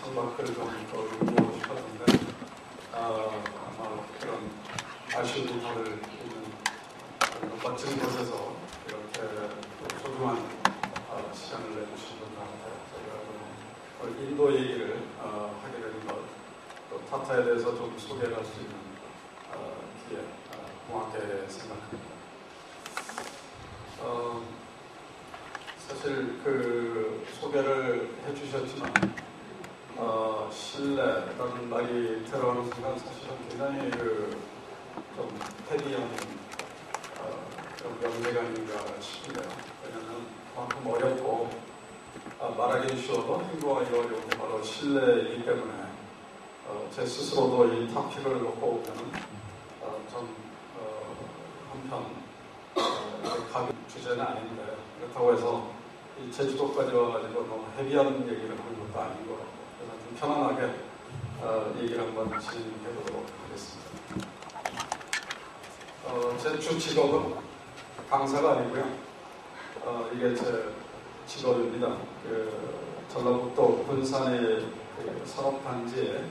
창밖을 좀 보고 싶었는데 아마 그런 아쉬운 일을 있는 멋진 곳에서 이렇게 소중한 시간을 내주신 분들한테 저희가 오늘 인도 얘기를 하게 되는 것, 또 타타에 대해서 좀 소개를 할 수 있는 기회 고맙게 생각합니다. 사실 그 소개를 해주셨지만 신뢰라는 말이 들어가는 순간 사실은 굉장히 좀 헤비한 그런 명제가 아닌가 싶은데요. 왜냐하면 그만큼 어렵고 말하기는 쉬워도 행동하기 어려운 게 바로 신뢰이기 때문에 제 스스로도 이 토픽을 놓고 보면 좀 한편 가벼운 주제는 아닌데 그렇다고 해서 이 제주도까지 와가지고 너무 헤비한 얘기를 하는 것도 아닌 것 같고 그래서 좀 편안하게 얘기를 한번 진행해 보도록 하겠습니다. 제 주 직업은 강사가 아니고요. 이게 제 직업입니다. 전라북도 군산의 산업단지에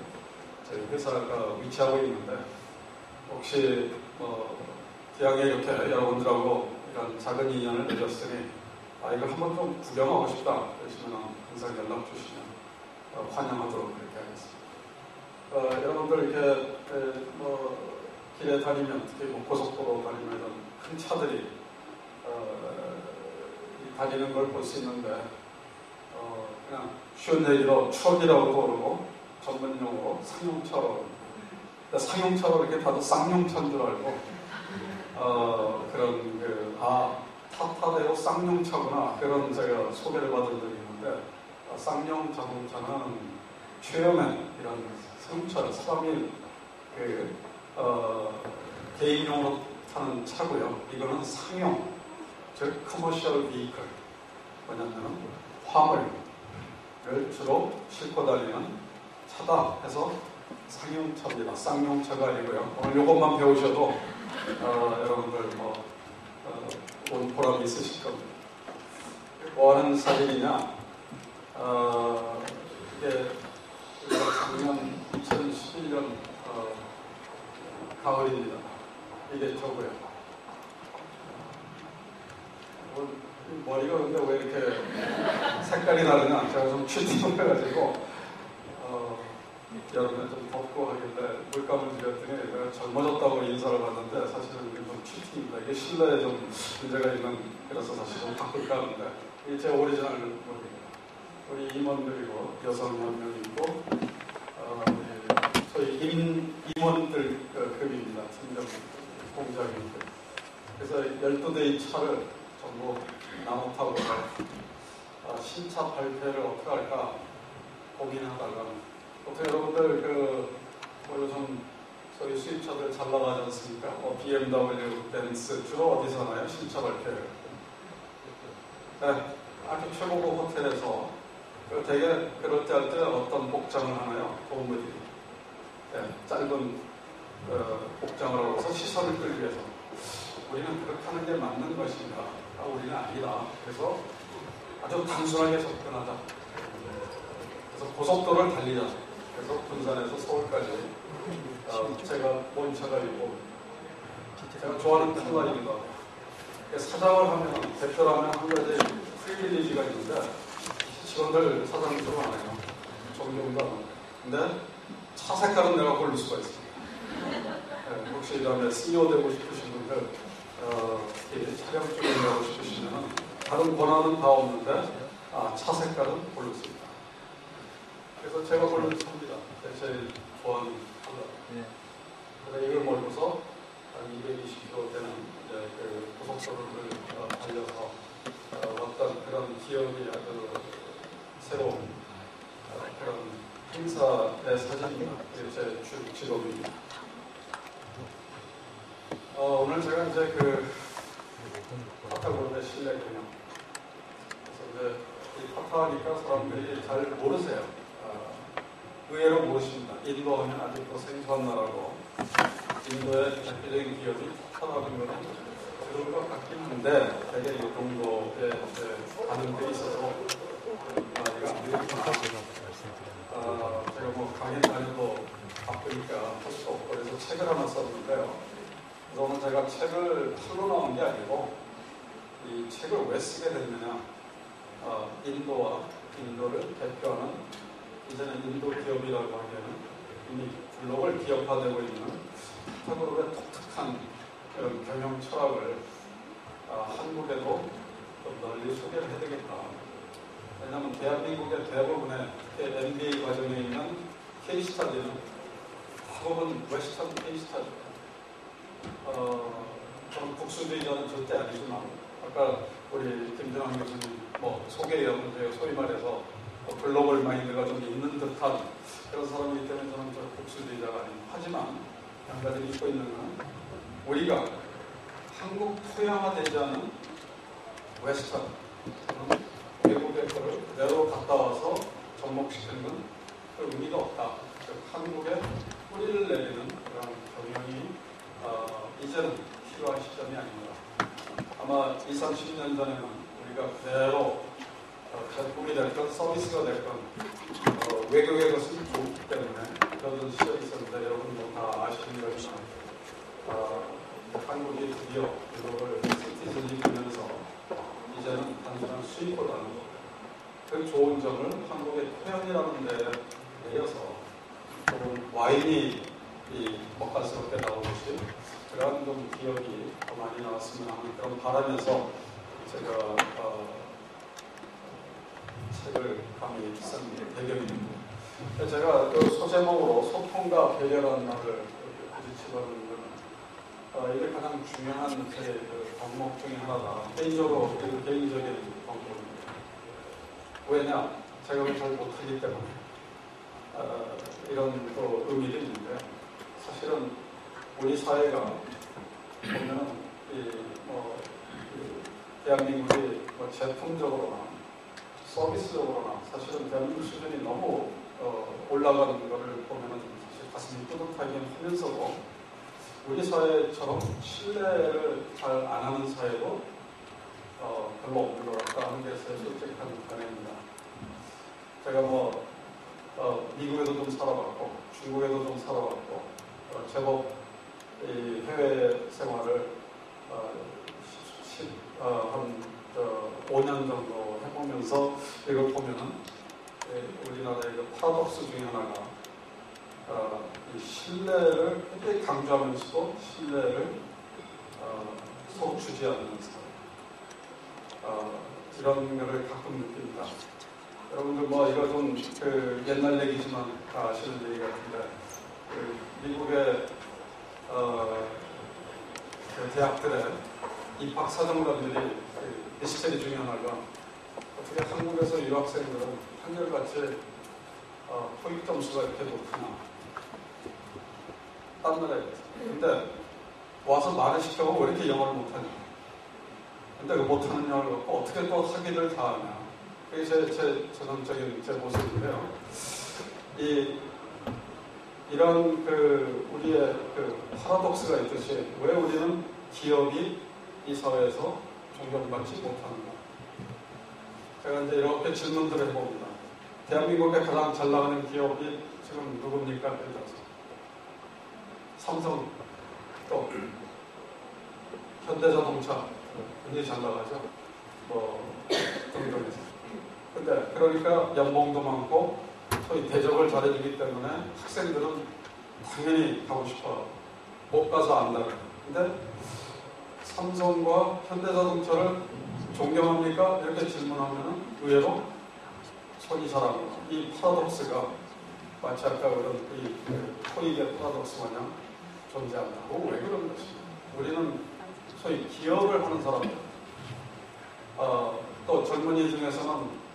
저희 회사가 위치하고 있는데 혹시 기왕에 이렇게 여러분들하고 이런 작은 인연을 맺었으니 이걸 한번 좀 구경하고 싶다 그러시면 항상 연락 주시면 환영하도록 그렇게 하겠습니다. 여러분들 이렇게 길에 다니면 특히 고속도로 다니면 이런 큰 차들이 다니는 걸 볼 수 있는데 그냥 쉬운 얘기로 추억이라고도 그러고 전문용어로 상용차로 상용차로 이렇게 봐도 쌍용차인 줄 알고 그런 타타대로 쌍용차구나 그런 제가 소개를 받은 적이 있는데 쌍용 자동차는 최연맨이라는 상용차 사람이 개인용으로 타는 차고요. 이거는 상용 즉 커머셜 비이클 뭐냐면 화물을 주로 싣고 다니는 차다 해서 상용차입니다. 쌍용차가 아니고요. 오늘 이것만 배우셔도 여러분들 온 보람이 있으실 겁니다. 뭐 하는 사진이냐? 이게 작년 2011년 가을입니다. 이게 저고요. 머리가 근데 왜 이렇게 색깔이 다르냐? 제가 좀 취팅을 해가지고 여름에 좀 덥고 하길래 물감을 드렸더니 내가 젊어졌다고 인사를 받는데 사실은 이게 좀 취팅입니다. 이게 실내에 좀 문제가 있는 그래서 사실 좀 바꿀까 하는데 이게 제 오리지널 머리입니다. 우리 임원들이고 여성 한 명 있고 소위 임원들 급입니다. 팀장 공장인들. 그래서 12대의 차를 전부 나눠 타고 신차 발표를 어떻게 할까 고민하다가 어떻게 여러분들 요즘 소위 수입차들 잘 나가지 않습니까? BMW, 벤츠 주로 어디서 하나요? 신차 발표를. 네, 아주 최고급 호텔에서 되게 그럴 때 할 때 어떤 복장을 하나요? 동무들이. 네, 짧은 복장을 하고서 시선을 끌기 위해서 우리는 그렇게 하는 게 맞는 것인가? 우리는 아니다. 그래서 아주 단순하게 접근하자. 그래서 고속도로를 달리자. 그래서 군산에서 서울까지 제가 본 차가 있고 제가 좋아하는 컬러입니다. 사장을 하면 대표라면 한 가지 프리빌리지가 있는데 직원들 사장님처럼 안 해요. 존경도 안 해요. 근데 차 색깔은 내가 고를 수가 있습니다. 네, 혹시 다음에 CEO 되고 싶으신 분들 촬영 쪽에 일하고 싶으시면 다른 권한은 다 없는데 차 색깔은 고를 수 있다. 그래서 제가 고른 차입니다. 제일 좋아하는 컬러. 그래서 이걸 몰고서 한 220km 되는 고속도로를 달려서 어떤 그런 기억이 아주 새로운 그런 행사의 사진입니다. 이게 제 주 직업입니다. 오늘 제가 이제 파타고니아 실내 경영. 그래서 이제 이 파타하니까 사람들이 잘 모르세요. 의외로 모르십니다. 인도 하면 아직도 생소한 나라고 인도의 대표적인 기업이 파타라는 것은 들을 것 같긴 한데 되게 이 정도의 가능성이 있어서 이거 안 되겠구나. 책을 하나 썼는데요. 그래서 제가 책을 풀로 나온 게 아니고 이 책을 왜 쓰게 됐느냐, 인도를 대표하는 이제는 인도 기업이라고 하기에는 이미 글로벌 기업화되고 있는 타그룹의 독특한 경영 철학을 한국에도 좀 널리 소개를 해야 되겠다. 왜냐하면 대한민국의 대부분의 MBA 과정에 있는 케이스 스터디는 대부분 웨스턴 케이스 스터디예요. 저는 국수주의자는 절대 아니지만 아까 우리 김준환 교수님 소개해요. 소위 말해서 글로벌 마인드가 좀 있는 듯한 그런 사람이기 때문에 저는 국수주의자가 아닙니다. 하지만 한 가지 믿고 있는 건 우리가 한국 토양화되지 않은 웨스턴 외국의 거를 그대로 갔다 와서 접목시키는 건 의미가 없다. 한국에 뿌리를 내리는 그런 경영이 이제는 필요한 시점이 아닌가. 아마 20, 30년 전에는 우리가 그대로 제품이 됐건 서비스가 됐건 외국의 것은 좋기 때문에 그런 시절이 있었는데 여러분도 다 아시는 것처럼 한국이 드디어 글로벌 시티즌이 되면서 이제는 단순한 수입보다는 그 좋은 점을 한국의 토양이라는 데 내려서 조금 와인이 먹갈스럽게 나오듯이 그런 좀 기업이 더 많이 나왔으면 하는 그런 바라면서 제가 책을 감히 쓴 배경입니다. 제가 그 소제목으로 소통과 배려라는 말을 부딪히는 것은 이게 가장 중요한 제 덕목 중에 하나다. 개인적으로 개인적인 덕목입니다. 왜냐? 제가 잘 못하기 때문에 이런 또 의미도 있는데 사실은 우리 사회가 보면은 대한민국이 제품적으로나 서비스적으로나 사실은 대한민국 수준이 너무 올라가는 것을 보면은 사실 가슴이 뿌듯하긴 하면서도 우리 사회처럼 신뢰를 잘 안 하는 사회도 별로 없는 것 같다 하는 게 제 솔직한 견해입니다. 제가 미국에도 좀 살아봤고 중국에도 좀 살아봤고 제법 해외 생활을 한 5년 정도 해보면서 이걸 보면은 우리나라의 그 파라독스 중에 하나가 이 신뢰를 굉장히 강조하면서도 신뢰를 속주지 않는 이런 거를 가끔 느낍니다. 여러분들 이거 좀 옛날 얘기지만 다 아시는 얘기 같은데 미국의 대학들의 입학 사정관들이 미스터리 중에 하나가 어떻게 한국에서 유학생들은 한결같이 토익 점수가 이렇게 높구나. 딴 나라에 비해서. 근데 와서 말을 시켜보면 왜 이렇게 영어를 못하냐. 근데 그 못하는 영어를 갖고 어떻게 또 학위를 다 하냐. 그게 제 전형적인 제 모습인데요. 이런 우리의 파라독스가 있듯이 왜 우리는 기업이 이 사회에서 존경받지 못하는가. 제가 이제 이렇게 질문들을 해봅니다. 대한민국에 가장 잘 나가는 기업이 지금 누굽니까? 예를 들어서 삼성, 또 현대자동차 굉장히 잘 나가죠. 등등해서. 근데 그러니까 연봉도 많고 소위 대접을 잘해주기 때문에 학생들은 당연히 가고 싶어. 못 가서 안다고. 근데 삼성과 현대자동차를 존경합니까? 이렇게 질문하면 의외로 손이 잘 안 가. 이 파라독스가 마치 아까 그런 토익의 파라독스 마냥 존재한다고. 왜 그런 것입니까? 우리는 소위 기업을 하는 사람들, 또 젊은이 중에서는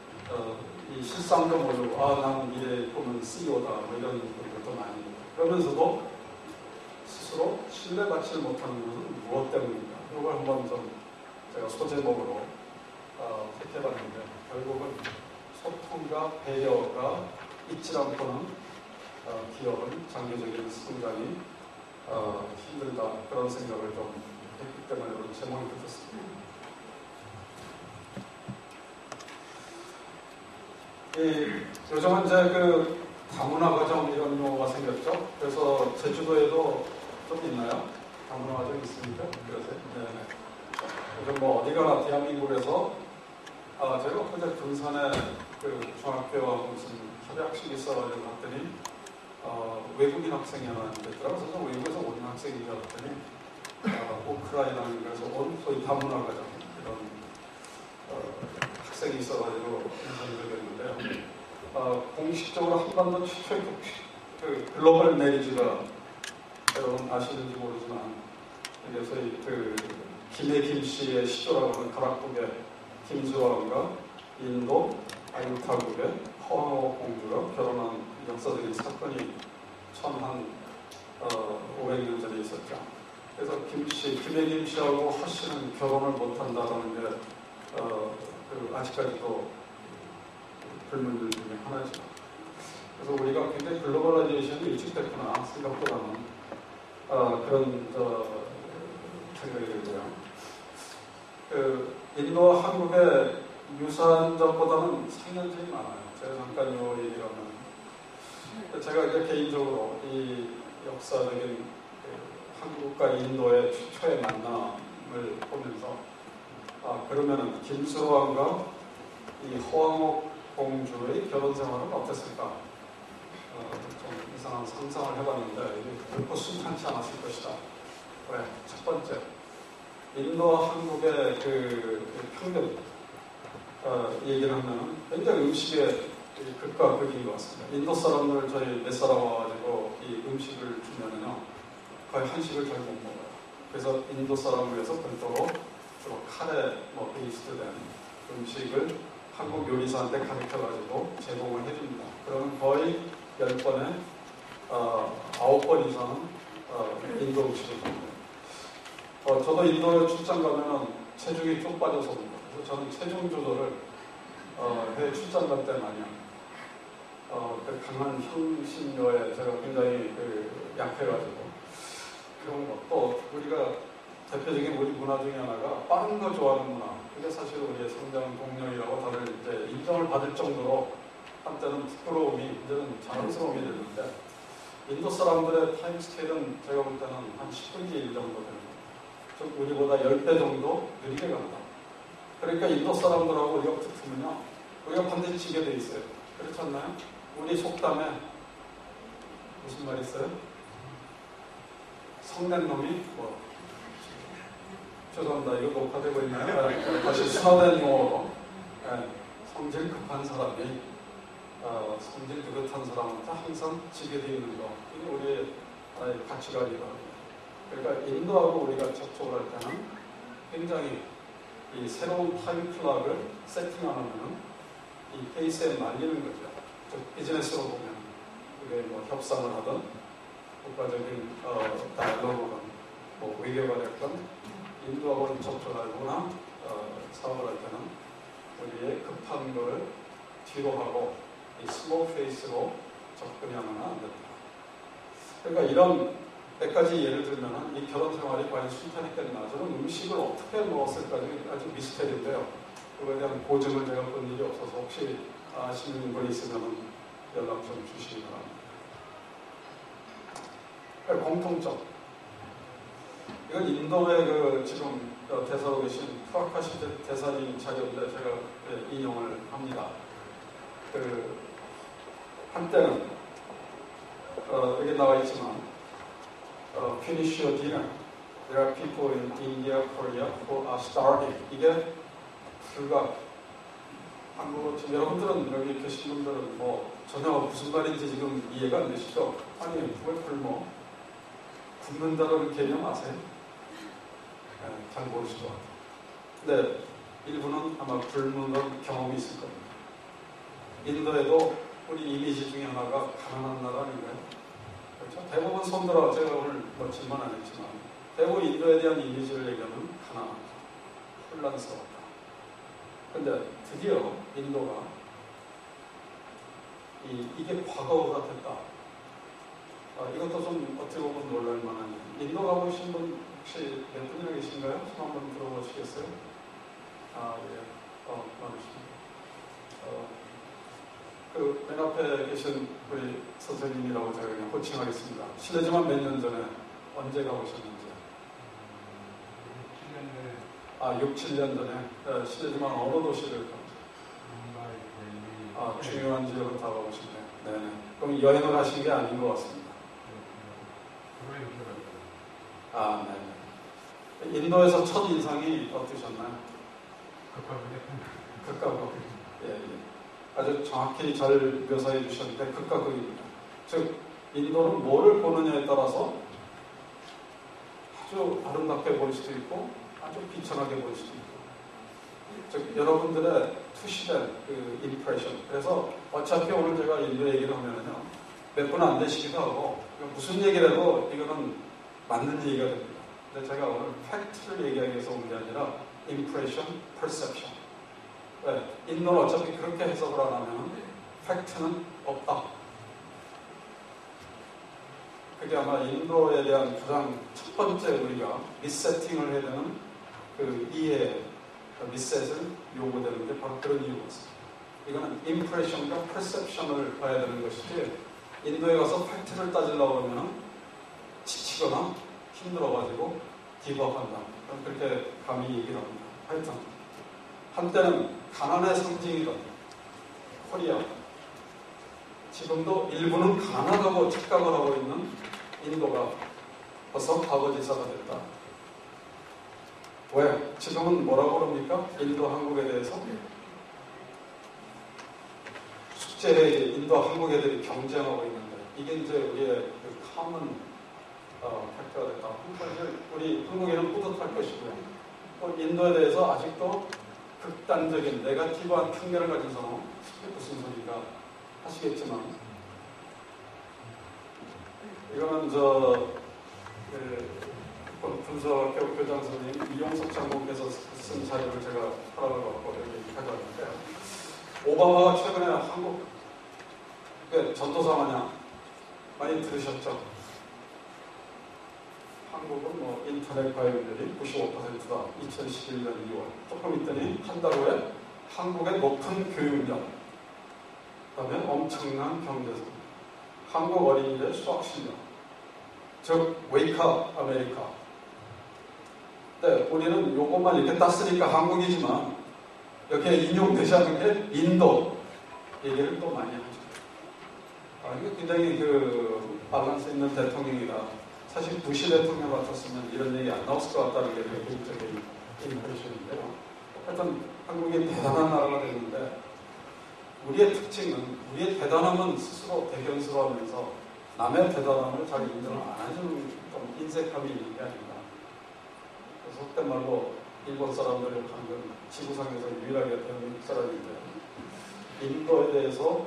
이 실상도 모르고 나는 미래에 보면 CEO다 이런 것도 많이 있고 그러면서도 스스로 신뢰받지 못하는 것은 무엇 때문인가? 이걸 한번 좀 제가 소제목으로 택해봤는데 결국은 소통과 배려가 있지 않고는 기업은 장기적인 성장이 힘들다 그런 생각을 좀 했기 때문에 그런 제목이 붙었습니다. 요즘은 이제 다문화 과정 이런 용어가 생겼죠. 그래서 제주도에도 좀 있나요? 다문화가 좀 있습니까? 그러세요? 네네. 그래서 뭐 어디 가나 대한민국에서 제가 어제 군산에 그 중학교와 무슨 협약식이 있어가지고 갔더니 외국인 학생이 하나 있더라고요. 그래서 외국에서 온 학생인 줄 알았더니 우크라이나는 그래서 온 소위 다문화 가정 이런 학생이 있어가지고 인상이 되겠는데요. 공식적으로 한반도 최초의 그 글로벌 메리지가 여러분 아시는지 모르지만 그래서 그 김해 씨의 시조라고 하는 가락국의 김수왕과 인도 아유타국의 허황호 공주가 결혼한 역사적인 사건이 한 500년 전에 있었죠. 그래서 김해 김씨하고 허 씨는 결혼을 못한다는 게 아직까지도 불문들 중에 하나죠. 그래서 우리가 굉장히 글로벌라이제이션이 일찍 됐구나 생각보다는 그런 생각이 들고요. 인도와 한국의 유사한 점보다는 상연점이 많아요. 제가 잠깐 요 얘기를 하면 제가 이제 개인적으로 이 역사적인 한국과 인도의 최초의 만남을 보면서 그러면은 김수왕과 이 허황옥 공주의 결혼 생활은 어땠을까? 좀 이상한 상상을 해봤는데 이게 결코 순탄치 않았을 것이다. 왜? 첫 번째, 인도와 한국의 그 평균 얘기를 하면 굉장히 음식의 극과 극인 것 같습니다. 인도 사람들 저희 몇 사람 와가지고 이 음식을 주면은요 거의 한식을 잘 못 먹어요. 그래서 인도 사람을 위해서 별도로 주로 카레 베이스된 음식을 한국 요리사한테 가르쳐가지고 제공을 해줍니다. 그러면 거의 10번에 9번 이상은 인도 음식을 먹어요. 저도 인도에 출장 가면은 체중이 쭉 빠져서 옵니다. 그래서 저는 체중 조절을 해외 출장 갈 때 많이 합니다. 그 강한 향신료에 제가 굉장히 약해가지고 그런 거. 또 우리가 대표적인 우리 문화 중에 하나가 빠른 거 좋아하는 문화. 그게 사실 우리의 성장 동력이라고 다들 이제 인정을 받을 정도로 한때는 부끄러움이 이제는 자랑스러움이 됐는데 인도 사람들의 타임 스케일은 제가 볼 때는 한 10분의 1 정도 됩니다. 즉 우리보다 10배 정도 느리게 간다. 그러니까 인도 사람들하고 우리가 붙으면요 우리가 반드시 지게 돼 있어요. 그렇지 않나요? 우리 속담에 무슨 말이 있어요? 성낸 놈이 죄송합니다. 이거 녹화되고 있나요? 다시 순화된 용어로 성질 급한 사람이 성질 느긋한 사람한테 항상 지게 되어 있는 거. 이게 우리의 가치관이다. 그러니까 인도하고 우리가 접촉을 할 때는 굉장히 이 새로운 타임 플락을 세팅하면 이 페이스에 말리는 거죠. 즉 비즈니스로 보면 이게 협상을 하든 국가적인 다이얼로그든 외교가 됐든 인도하고 접촉하거나 사업을 할 때는 우리의 급한 걸 뒤로 하고 이 슬로우 페이스로 접근하면 안 된다. 그러니까 이런 몇 가지 예를 들면 이 결혼 생활이 과연 순탄했겠나. 저는 음식을 어떻게 먹었을까지 아주 미스테리인데요. 그거에 대한 보증을 제가 본 일이 없어서 혹시 아시는 분이 있으면 연락 좀 주시기 바랍니다. 그러니까 공통점. 이건 인도의 지금 대사로 계신 프라카시 대사님 자료인데 제가 인용을 합니다. 한때는 여기 나와 있지만 finish your dinner. There are people in India, Korea who are starving. 이게 불과 한국어 지금 여러분들은 여기 계신 분들은 전혀 무슨 말인지 지금 이해가 안 되시죠? 아니 왜 굶어? 굶는다는 개념 아세요? 잘 모르시죠? 근데 일부는 아마 굶는 경험이 있을 겁니다. 인도에도 우리 이미지 중에 하나가 가난한 나라 아닌가요? 그렇죠? 대부분 손들어 제가 오늘 질문 안 했지만 대부분 인도에 대한 이미지를 얘기하면 가난하다, 혼란스럽다. 근데 드디어 인도가 이게 과거가 됐다. 이것도 좀 어떻게 보면 놀랄 만한 일. 인도 가보신 분 혹시 몇 분이나 계신가요? 손 한번 들어보시겠어요? 예. 많으십니다. 맨 앞에 계신 우리 선생님이라고 제가 그냥 호칭하겠습니다. 실례지만 몇 년 전에 언제 가보셨는지? 6, 7년 전에. 실례지만 어느 도시를 가보셨어요? 중요한 지역을 다 가보셨네요. 네네. 그럼 여행을 하신 게 아닌 것 같습니다. 네네. 인도에서 첫 인상이 어떠셨나요? 극과 극. 예. 아주 정확히 잘 묘사해 주셨는데 극과 극입니다. 즉 인도는 뭐를 보느냐에 따라서 아주 아름답게 보일 수도 있고 아주 비천하게 보일 수도 있고, 즉 여러분들의 투시된 그 임프레션. 그래서 어차피 오늘 제가 인도 얘기를 하면은요 몇 분 안 되시기도 하고 무슨 얘기를 해도 이거는 맞는 얘기가 됩니다. 근데 제가 오늘 팩트를 얘기하기 위해서 온 게 아니라 임프레션, 퍼셉션. 왜? 인도는 어차피 그렇게 해석을 안 하면 팩트는 없다. 그게 아마 인도에 대한 가장 첫 번째 우리가 리세팅을 해야 되는 그 이해, 리셋을 요구되는 게 바로 그런 이유였습니다. 이거는 임프레션과 퍼셉션을 봐야 되는 것이지, 인도에 가서 팩트를 따지려고 하면 지치거나 힘들어가지고 기부업한다. 그렇게 감히 얘기를 합니다. 하여튼 한때는 가난의 상징이던 코리아, 지금도 일부는 가난하다고 착각을 하고 있는 인도가 벌써 과거지사가 됐다. 왜? 지금은 뭐라고 그럽니까? 인도 한국에 대해서 숙제에 인도 한국 애들이 경쟁하고 있는데, 이게 이제 우리의 그 common 팩트가 됐다. 우리 한국인은 뿌듯할 것이고요. 또 인도에 대해서 아직도 극단적인 네거티브한 편견을 가진 사람은 그게 무슨 소리가 하시겠지만, 이거는 분서학교 교장 선생님 이용석 장모께서 쓴 자료를 제가 허락을 받고 여기 가져왔는데, 오바마가 최근에 한국 전도사 마냥 많이 들으셨죠? 한국은 뭐 인터넷 가입률이 95%다. 2011년 2월. 조금 있더니 한 달 후에 한국의 높은 교육력, 그다음에 엄청난 경제성, 한국 어린이들의 수학 실력, 즉 웨이크업 아메리카. 네, 우리는 요것만 이렇게 땄으니까 한국이지만 여기에 인용되지 않은 게 인도 얘기를 또 많이 하죠. 이게 굉장히 그 밸런스 있는 대통령이다. 사실 부시 대통령 같았으면 이런 얘기 안 나왔을 것 같다는 게 제 개인적인 임프레션인데요. 하여튼 한국이 대단한 나라가 됐는데, 우리의 특징은 우리의 대단함은 스스로 대견스러워하면서 남의 대단함을 잘 인정을 안 해주는 좀 인색함이 있는 게 아닌가. 그래서 속된 말로 일본 사람들이 방금 지구상에서 유일하게 대한민국 사람인데, 인도에 대해서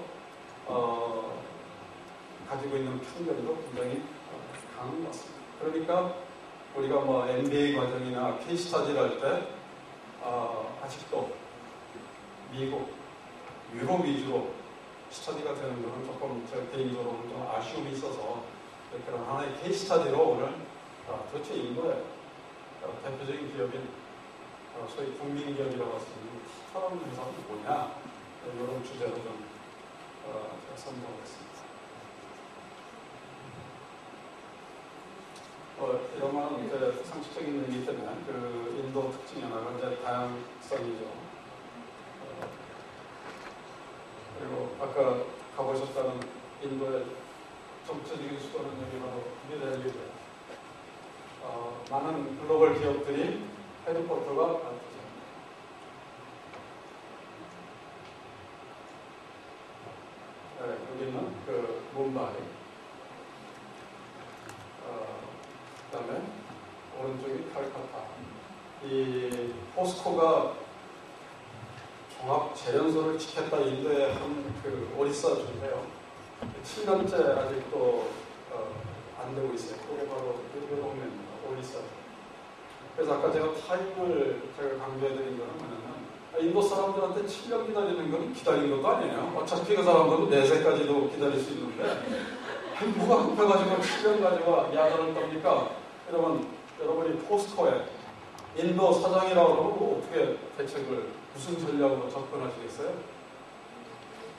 가지고 있는 편견도 굉장히 강한 것 같습니다. 그러니까 우리가 뭐 MBA 과정이나 케이스 스터디를 할 때 아직도 미국, 유럽 위주로 스터디가 되는 것은 조금 제 개인적으로는 좀 아쉬움이 있어서, 그런 하나의 케이스 스터디로 오늘 도대체 인도의 대표적인 기업인 소위 국민기업이라고 할 수 있는 사람 회사는 뭐냐, 이런 주제로 좀 제가 선정했습니다. 이런 거는 이제 상식적인 의미 때문에 그 인도 특징이 하나가 이제 다양성이죠. 그리고 아까 가보셨다는 인도의 정치적인 수도는 여기 바로 뉴델리고요. 많은 글로벌 기업들이 헤드쿼터가 많죠. 네, 여기는 그 뭄바이, 그다음에 오른쪽이 칼카타. 이 포스코가 종합 재련소를 짓겠다 인도의 한 그 오리사 주인데요. 7년째 아직도 안 되고 있어요. 그게 바로 그 동네입니다. 오리사. 그래서 아까 제가 타임을 제가 강조해드린 거는 뭐냐면, 인도 사람들한테 7년 기다리는 건 기다린 것도 아니에요. 어차피 그 사람들은 4세까지도 기다릴 수 있는데, 뭐가 급해가지고 7년 가지고 야단을 떱니까? 여러분이 포스코에 인도 사장이라고 그러고 어떻게 대책을, 무슨 전략으로 접근하시겠어요?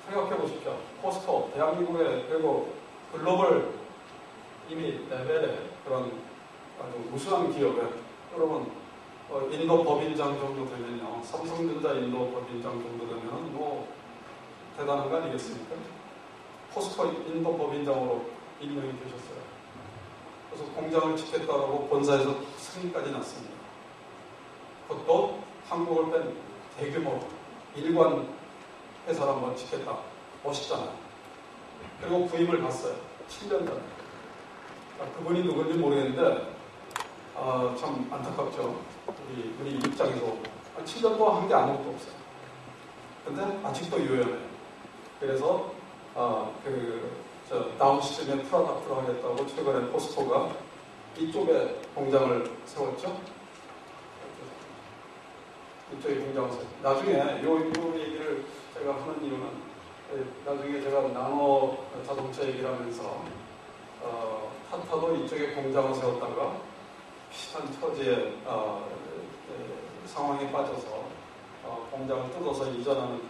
생각해 보십시오. 포스코, 대한민국의, 그리고 글로벌 이미 레벨의 그런 아주 우수한 기업에 여러분 인도 법인장 정도 되면요, 삼성전자 인도 법인장 정도 되면 뭐 대단한 거 아니겠습니까? 포스코 인도 법인장으로 임명이 되셨어요. 그래서 공장을 짓겠다라고 본사에서 승인까지 났습니다. 그것도 한국을 뺀 대규모 일관 회사를 한번 짓겠다. 멋있잖아요. 그리고 부임을 갔어요. 7년 전에. 그분이 누군지 모르겠는데 참 안타깝죠. 우리 입장에서 7년 동안 한 게 아무것도 없어요. 근데 아직도 유연해요. 그래서 다운스트림에 프로덕트를 하겠다고 최근에 포스코가 이쪽에 공장을 세웠죠. 이쪽에 공장을 세웠죠. 나중에 요 얘기를 제가 하는 이유는 나중에 제가 나노 자동차 얘기를 하면서 타타도 이쪽에 공장을 세웠다가 비슷한 처지의 상황에 빠져서 공장을 뜯어서 이전하는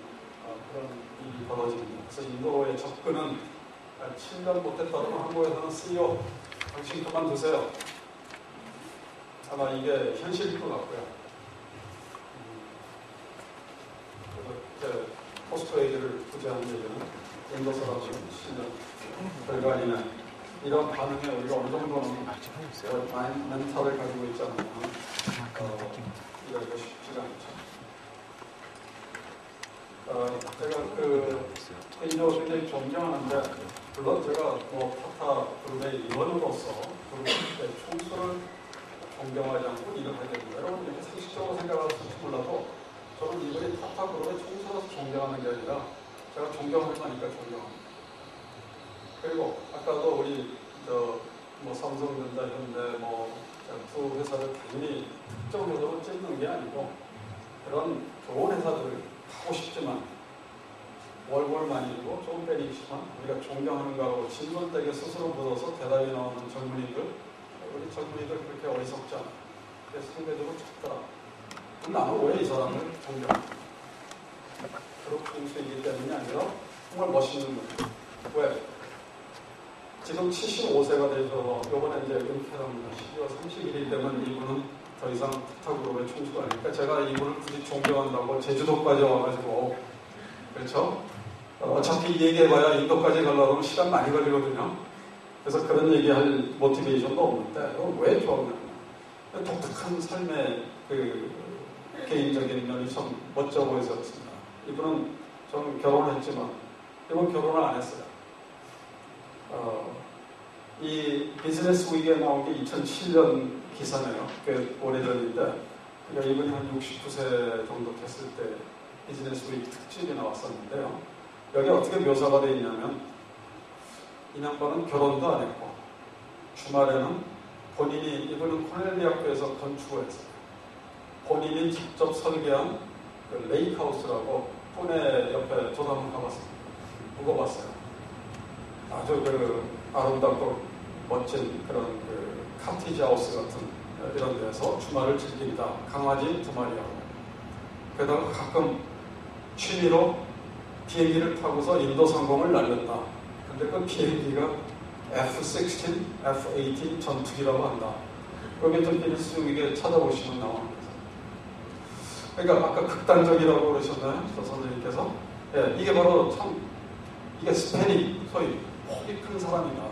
그런 일이 벌어집니다. 그래서 인도의 접근은 7년 못했다면 한국에서는 CEO 당신 그만두세요. 아마 이게 현실일 것 같고요. 그래서 포스코 얘기를 굳이 하는 얘기는 인도 사람들은 7년 별거 아니네. 이런 반응에 우리가 어느 정도는 멘탈을 가지고 있잖아요. 이러기가 쉽지가 않죠. 제가 인도 굉장히 존경하는데, 물론 제가 타타 그룹의 일원으로서 그룹의 총수를 존경하지 않고 일을 하게 됩니다. 여러분 이렇게 상식적으로 생각하실지 몰라도 저는 이분이 타타 그룹의 총수로서 존경하는 게 아니라 제가 존경할 거니까 존경합니다. 그리고 아까도 우리 삼성전자, 현대 두 회사를 당연히 특정적으로 찍는 게 아니고 그런 좋은 회사들을 하고 싶지만 월급 많이 주고 좀 때리지만 우리가 존경하는 거하고 진솔되게 스스로 묻어서 대답이 나오는 젊은이들, 우리 젊은이들 그렇게 어리석지 않아. 그래서 상대적으로 작더라. 나는 왜 이 사람을 존경합니까? 그렇게 공수이기 때문이 아니라 정말 멋있는 거예요. 왜? 지금 75세가 돼서 요번에 이제 은퇴합니다. 12월 31일 되면 이분은 더 이상 타타그룹의 총수가 아니니까 제가 이분을 굳이 존경한다고 제주도까지 와가지고, 그렇죠? 어차피 얘기해봐야 인도까지 가려면 시간 많이 걸리거든요. 그래서 그런 얘기할 모티베이션도 없는데 왜 좋아하냐면 독특한 삶의 개인적인 면이 참 멋져 보여서 그렇습니다. 이분은 저는 결혼했지만 이분 결혼을 안 했어요. 이 비즈니스 위기에 나온 게 2007년 기사네요. 꽤 오래전인데, 그러니까 이분이 한 69세 정도 됐을 때 비즈니스 위기 특집이 나왔었는데요. 여기 어떻게 묘사가 되어 있냐면, 이 양반은 결혼도 안 했고, 주말에는 본인이, 이분은 코넬리 학교에서 건축을 했어요. 본인이 직접 설계한 그 레이크하우스라고 푸네 옆에 저도 한번 가봤습니다. 묵어봤어요. 아주 아름답고 멋진 그런 카티지 하우스 같은 이런 데서 주말을 즐긴다. 강아지 2마리하고. 게다가 가끔 취미로 비행기를 타고서 인도 상공을 날렸다. 근데 그 비행기가 F-16, F-18 전투기라고 한다. 거기에 좀 기네스 위기에 찾아보시면 나옵니다. 그러니까 아까 극단적이라고 그러셨나요? 저 선생님께서? 예, 이게 바로 참, 이게 스패닝, 소위 폭이 큰 사람이다.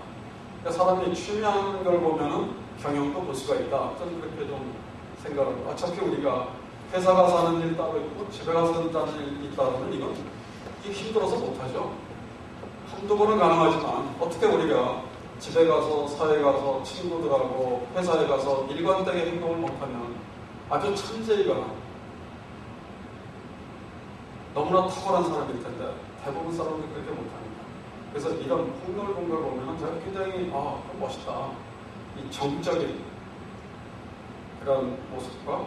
그러니까 사람이 취미하는 걸 보면은 경영도 볼 수가 있다. 저는 그렇게 좀 생각을 합니다. 어차피 우리가 회사 가서 하는 일 따로 있고 집에 가서 하는 일 있다면 이건 이게 힘들어서 못하죠. 한두 번은 가능하지만 어떻게 우리가 집에 가서 사회 가서 친구들하고 회사에 가서 일관되게 행동을 못하면 아주 천재이거나 너무나 탁월한 사람일 텐데 대부분 사람들이 그렇게 못합니다. 그래서 이런 폭넓은 걸 보면 제가 굉장히 멋있다. 이 정적인 그런 모습과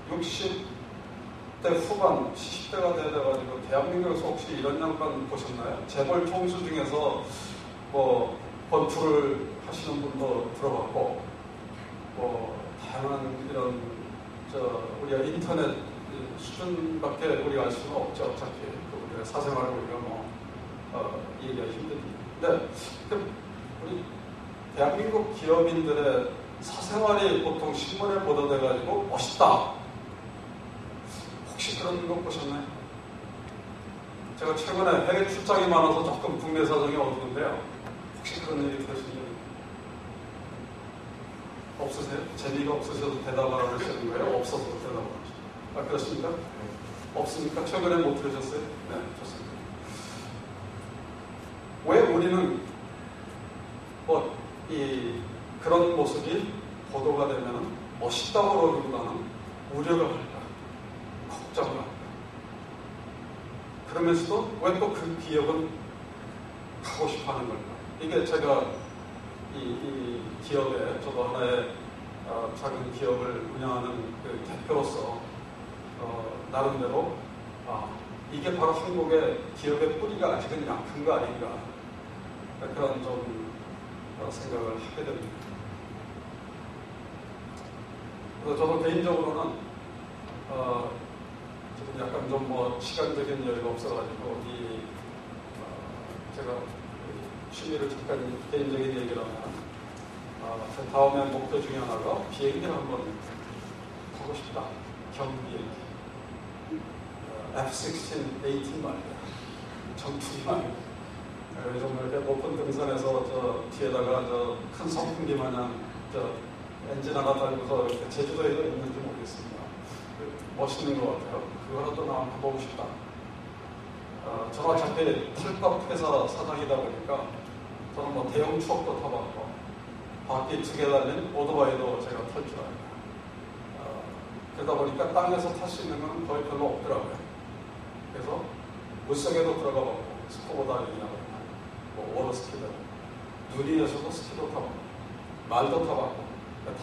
60대 후반, 70대가 돼가지고 대한민국에서 혹시 이런 양반 보셨나요? 재벌 총수 중에서 권투를 하시는 분도 들어봤고 다양한 이런 우리가 인터넷 수준밖에 우리가 알 수는 없죠. 어차피 우리가 사생활을 우리가 얘기하기 힘듭니다. 근데 우리 대한민국 기업인들의 사생활이 보통 신문에 보도돼가지고 멋있다. 혹시 그런 거 보셨나요? 제가 최근에 해외 출장이 많아서 조금 국내 사정이 어두운데요. 혹시 그런 일이 들으신 적 없으세요? 재미가 없으셔도 대답을 안 하시는 거예요? 없어서 대답을 안 하시는 거예요? 그렇습니까? 없습니까? 최근에 못 들으셨어요? 네, 좋습니다. 왜 우리는 그런 모습이 보도가 되면 멋있다고 그러기보다는 우려를 할까? 걱정을 할까? 그러면서도 왜 또 그 기업은 가고 싶어 하는 걸까? 이게 제가 이 기업에, 저도 하나의 작은 기업을 운영하는 그 대표로서 나름대로 이게 바로 한국의 기업의 뿌리가 아직은 약한 거 아닌가, 그런 좀 생각을 하게 됩니다. 그래서 저도 개인적으로는 지금 약간 좀 시간적인 여유가 없어가지고 제가 취미를 잠깐 개인적인 얘기를 하면 다음에 목표 중에 하나가 비행기를 한번 타고 싶다. 경비행기. F-16, 18 말이야. 전투기 말이야. 정말 이렇게 높은 등산에서 저 뒤에다가 저 큰 선풍기 마냥 저 엔진 하나 달고서 이렇게 제주도에도 있는지 모르겠습니다. 멋있는 것 같아요. 그거라도 나 한번 해보고 싶다. 저는 어차피 털값 회사 사장이다 보니까 저는 대형 추억도 타봤고 바퀴 2개 달린 오토바이도 제가 탈 줄 알아요. 그러다 보니까 땅에서 탈 수 있는 건 거의 별로 없더라고요. 그래서 물속에도 들어가 봤고 스쿠버다이빙이나 워터스키도 누리에서도 스키도 타봤고 말도 타봤고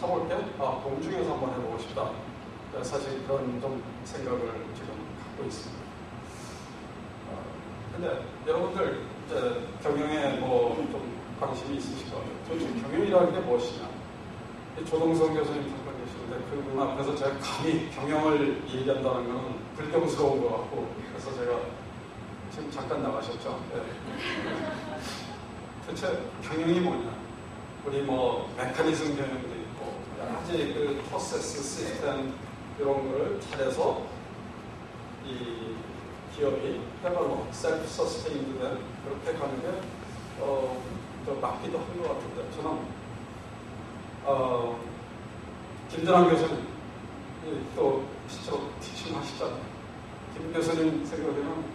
타볼 때 공중에서 한번 해보고 싶다. 사실 그런 좀 생각을 지금 갖고 있습니다. 근데 여러분들 이제 경영에 좀 관심이 있으실 거예요. 도대체 경영이라는 게 무엇이냐? 조동성 교수님 잠깐 계시는데 그분 앞에서 제가 감히 경영을 얘기한다는 것은 불경스러운 것 같고, 그래서 제가 지금 잠깐 나가셨죠? 네. 도대체 경영이 뭐냐? 우리 메커니즘 경영도 있고 여러 가지 그 프로세스 시스템 이런 거를 차려서 이 기업이 그야말로 셀프 서스테인드 된 그렇게 가는 게 좀 맞기도 한 것 같은데, 저는 김전환 교수님 또 실제로 티칭 하시잖아요. 김 교수님 생각에는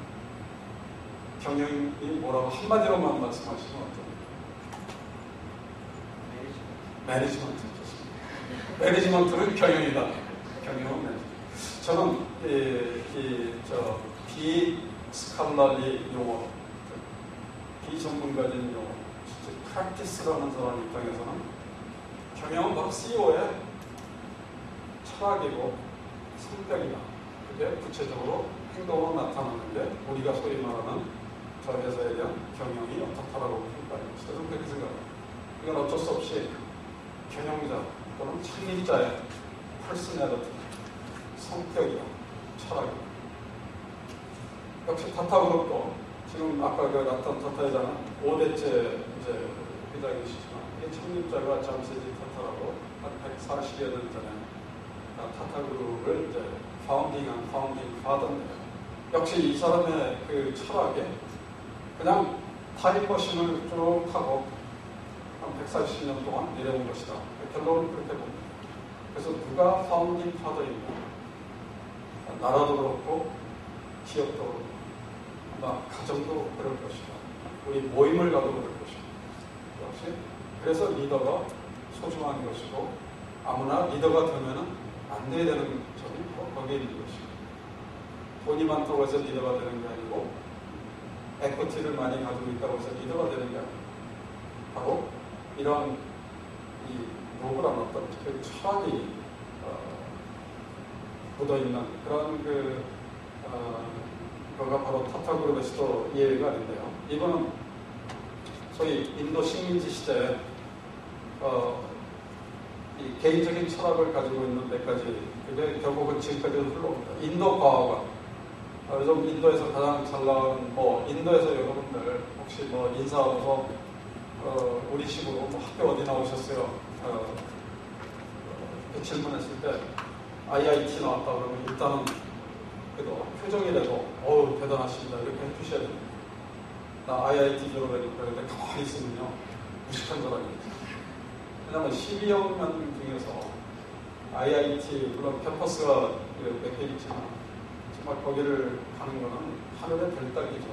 경영이 뭐라고 한마디로만 말씀하시면 어떨까요? 매니지먼트 좋습니다. 매니지먼트는 경영이다. 경영은 매니지먼트. 저는 비스칼라리 용어, 비전문가적인 용어, 프랙티스라는 사람 입장에서는 경영은 바로 CEO의 철학이고 성격이다. 그게 구체적으로 행동으로 나타나는 게 우리가 소위 말하는 저 회사에 대한 경영이 어떻다라고 평가해요. 저는 그렇게 생각합니다. 이건 어쩔 수 없이 경영자 또는 창립자의 퍼스널리티, 성격이다, 철학이다. 역시 타타그룹도 지금 아까 그 라탄 타타 회장은 5대째 이제 회장이시지만 이 창립자가 잠세지 타타라고 한 140여 년 전에 타타그룹을 이제 파운딩 파더인데요. 역시 이 사람의 그 철학에 그냥 타임머신을 쭉 타고 한 140년 동안 내려온 것이다. 결론은 그렇게 봅니다. 그래서 누가 파운딩 파더인가? 나라도 그렇고 기업도 그렇고 아마 가정도 그럴 것이다. 우리 모임을 가도 그럴 것이다. 역시 그래서 리더가 소중한 것이고 아무나 리더가 되면은 안 돼야 되는 점이 거기에 있는 것이고, 돈이 많다고 해서 리더가 되는 게 아니고 에쿼티를 많이 가지고 있다고 해서 리더가 되는 게 아니고 바로 이런 이 노블한 어떤 그 철학이 묻어있는 그런 그거가 바로 타타그룹에서도 이해가 되는데요. 이거는 소위 인도 식민지 시대에 이 개인적인 철학을 가지고 있는 데까지, 그게 결국은 지금까지도 흘러옵니다. 인도 과학원, 요즘 인도에서 가장 잘 나온 인도에서 여러분들 혹시 인사하고서 우리 식으로 학교 어디 나오셨어요? 그 질문했을 때 IIT 나왔다 그러면 일단은 그래도 표정이라도 어우 대단하십니다 이렇게 해주셔야 됩니다. 나 IIT 졸업했니까 근데 가만히 있으면요 무식한 줄 알겠죠. 왜냐하면 12억 명 중에서 IIT 물론 캠퍼스가 몇 개 있지만 정말 거기를 가는 거는 하늘의 별따기죠.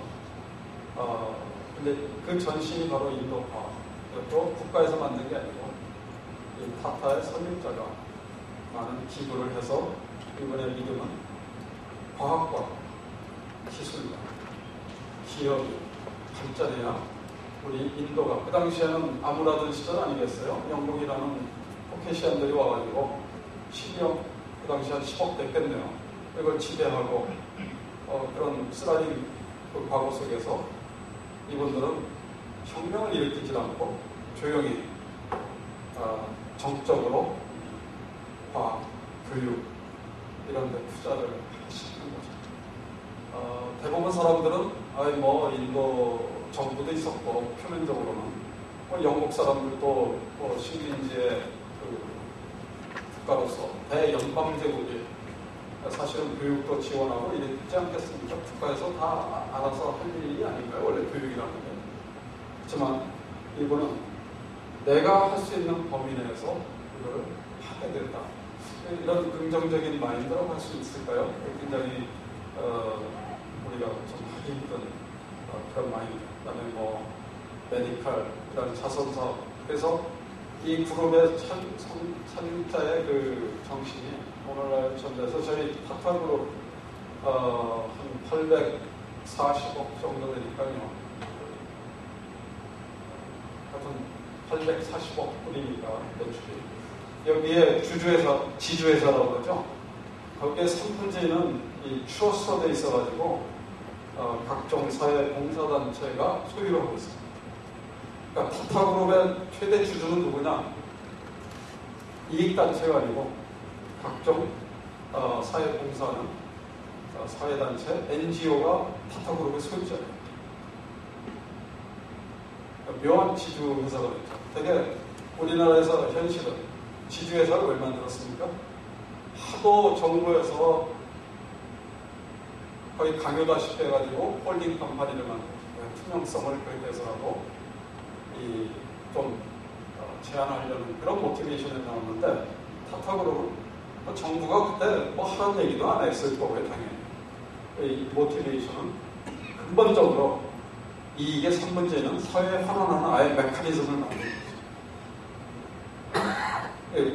근데 그 전신이 바로 인도화. 또 국가에서 만든 게 아니고 이 타타의 설립자가 많은 기부를 해서 이번에 믿음은 과학과 기술과 기업이 발전해야 우리 인도가 그 당시에는 아무라던 시절 아니겠어요? 영국이라는 포켓시안들이 와가지고 12억 그 당시 한 10억 됐겠네요. 이걸 지배하고 그런 쓰라린 그 과거 속에서 이분들은 혁명을 일으키지 않고 조용히 정적으로 과학, 교육 이런 데 투자를 하시는 거죠. 대부분 사람들은 인도 정부도 있었고 표면적으로는 영국 사람들도 식민지의 국가로서 대연방제국이 사실은 교육도 지원하고 이랬지 않겠습니까? 국가에서 다 알아서 할 일이 아닌가요? 원래 교육이라는 게. 하지만 이분은 내가 할 수 있는 범위 내에서 이거를 하게 된다. 이런 긍정적인 마인드라고 할 수 있을까요? 굉장히 우리가 좀 하기 힘든 그런 마인드. 그다음에 메디칼, 그다음에 자선사업. 그래서 이 그룹의 창립자의 그 정신이 오늘날 전대에서 저희 타타그룹 한 840억 정도 되니까요. 하여튼 840억 뿐이니까 매출이. 여기에 지주회사라고 그러죠. 거기에 3분의 1은 이 추러스로 돼 있어가지고 각종 사회 봉사단체가 소유를 하고 있습니다. 그러니까 타타그룹의 최대 주주는 누구냐? 이익단체가 아니고 각종 사회봉사는 사회단체, NGO가 타타그룹의 소유자예요. 그러니까 묘한 지주회사가 됐죠. 되게 우리나라에서 현실은 지주회사를 왜 만들었습니까? 하도 정부에서 거의 강요다시피 해가지고 홀딩 컴퍼니를 만들고 투명성을 그렇게 해서라도 좀 제한하려는 그런 모티베이션이 나왔는데 타타그룹은 정부가 그때 하라는 얘기도 안 했을 거고요, 당연히. 이 모티베이션은 근본적으로 이익의 3분의 1은 사회에 환원하는 아예 메커니즘을 만드는 거죠.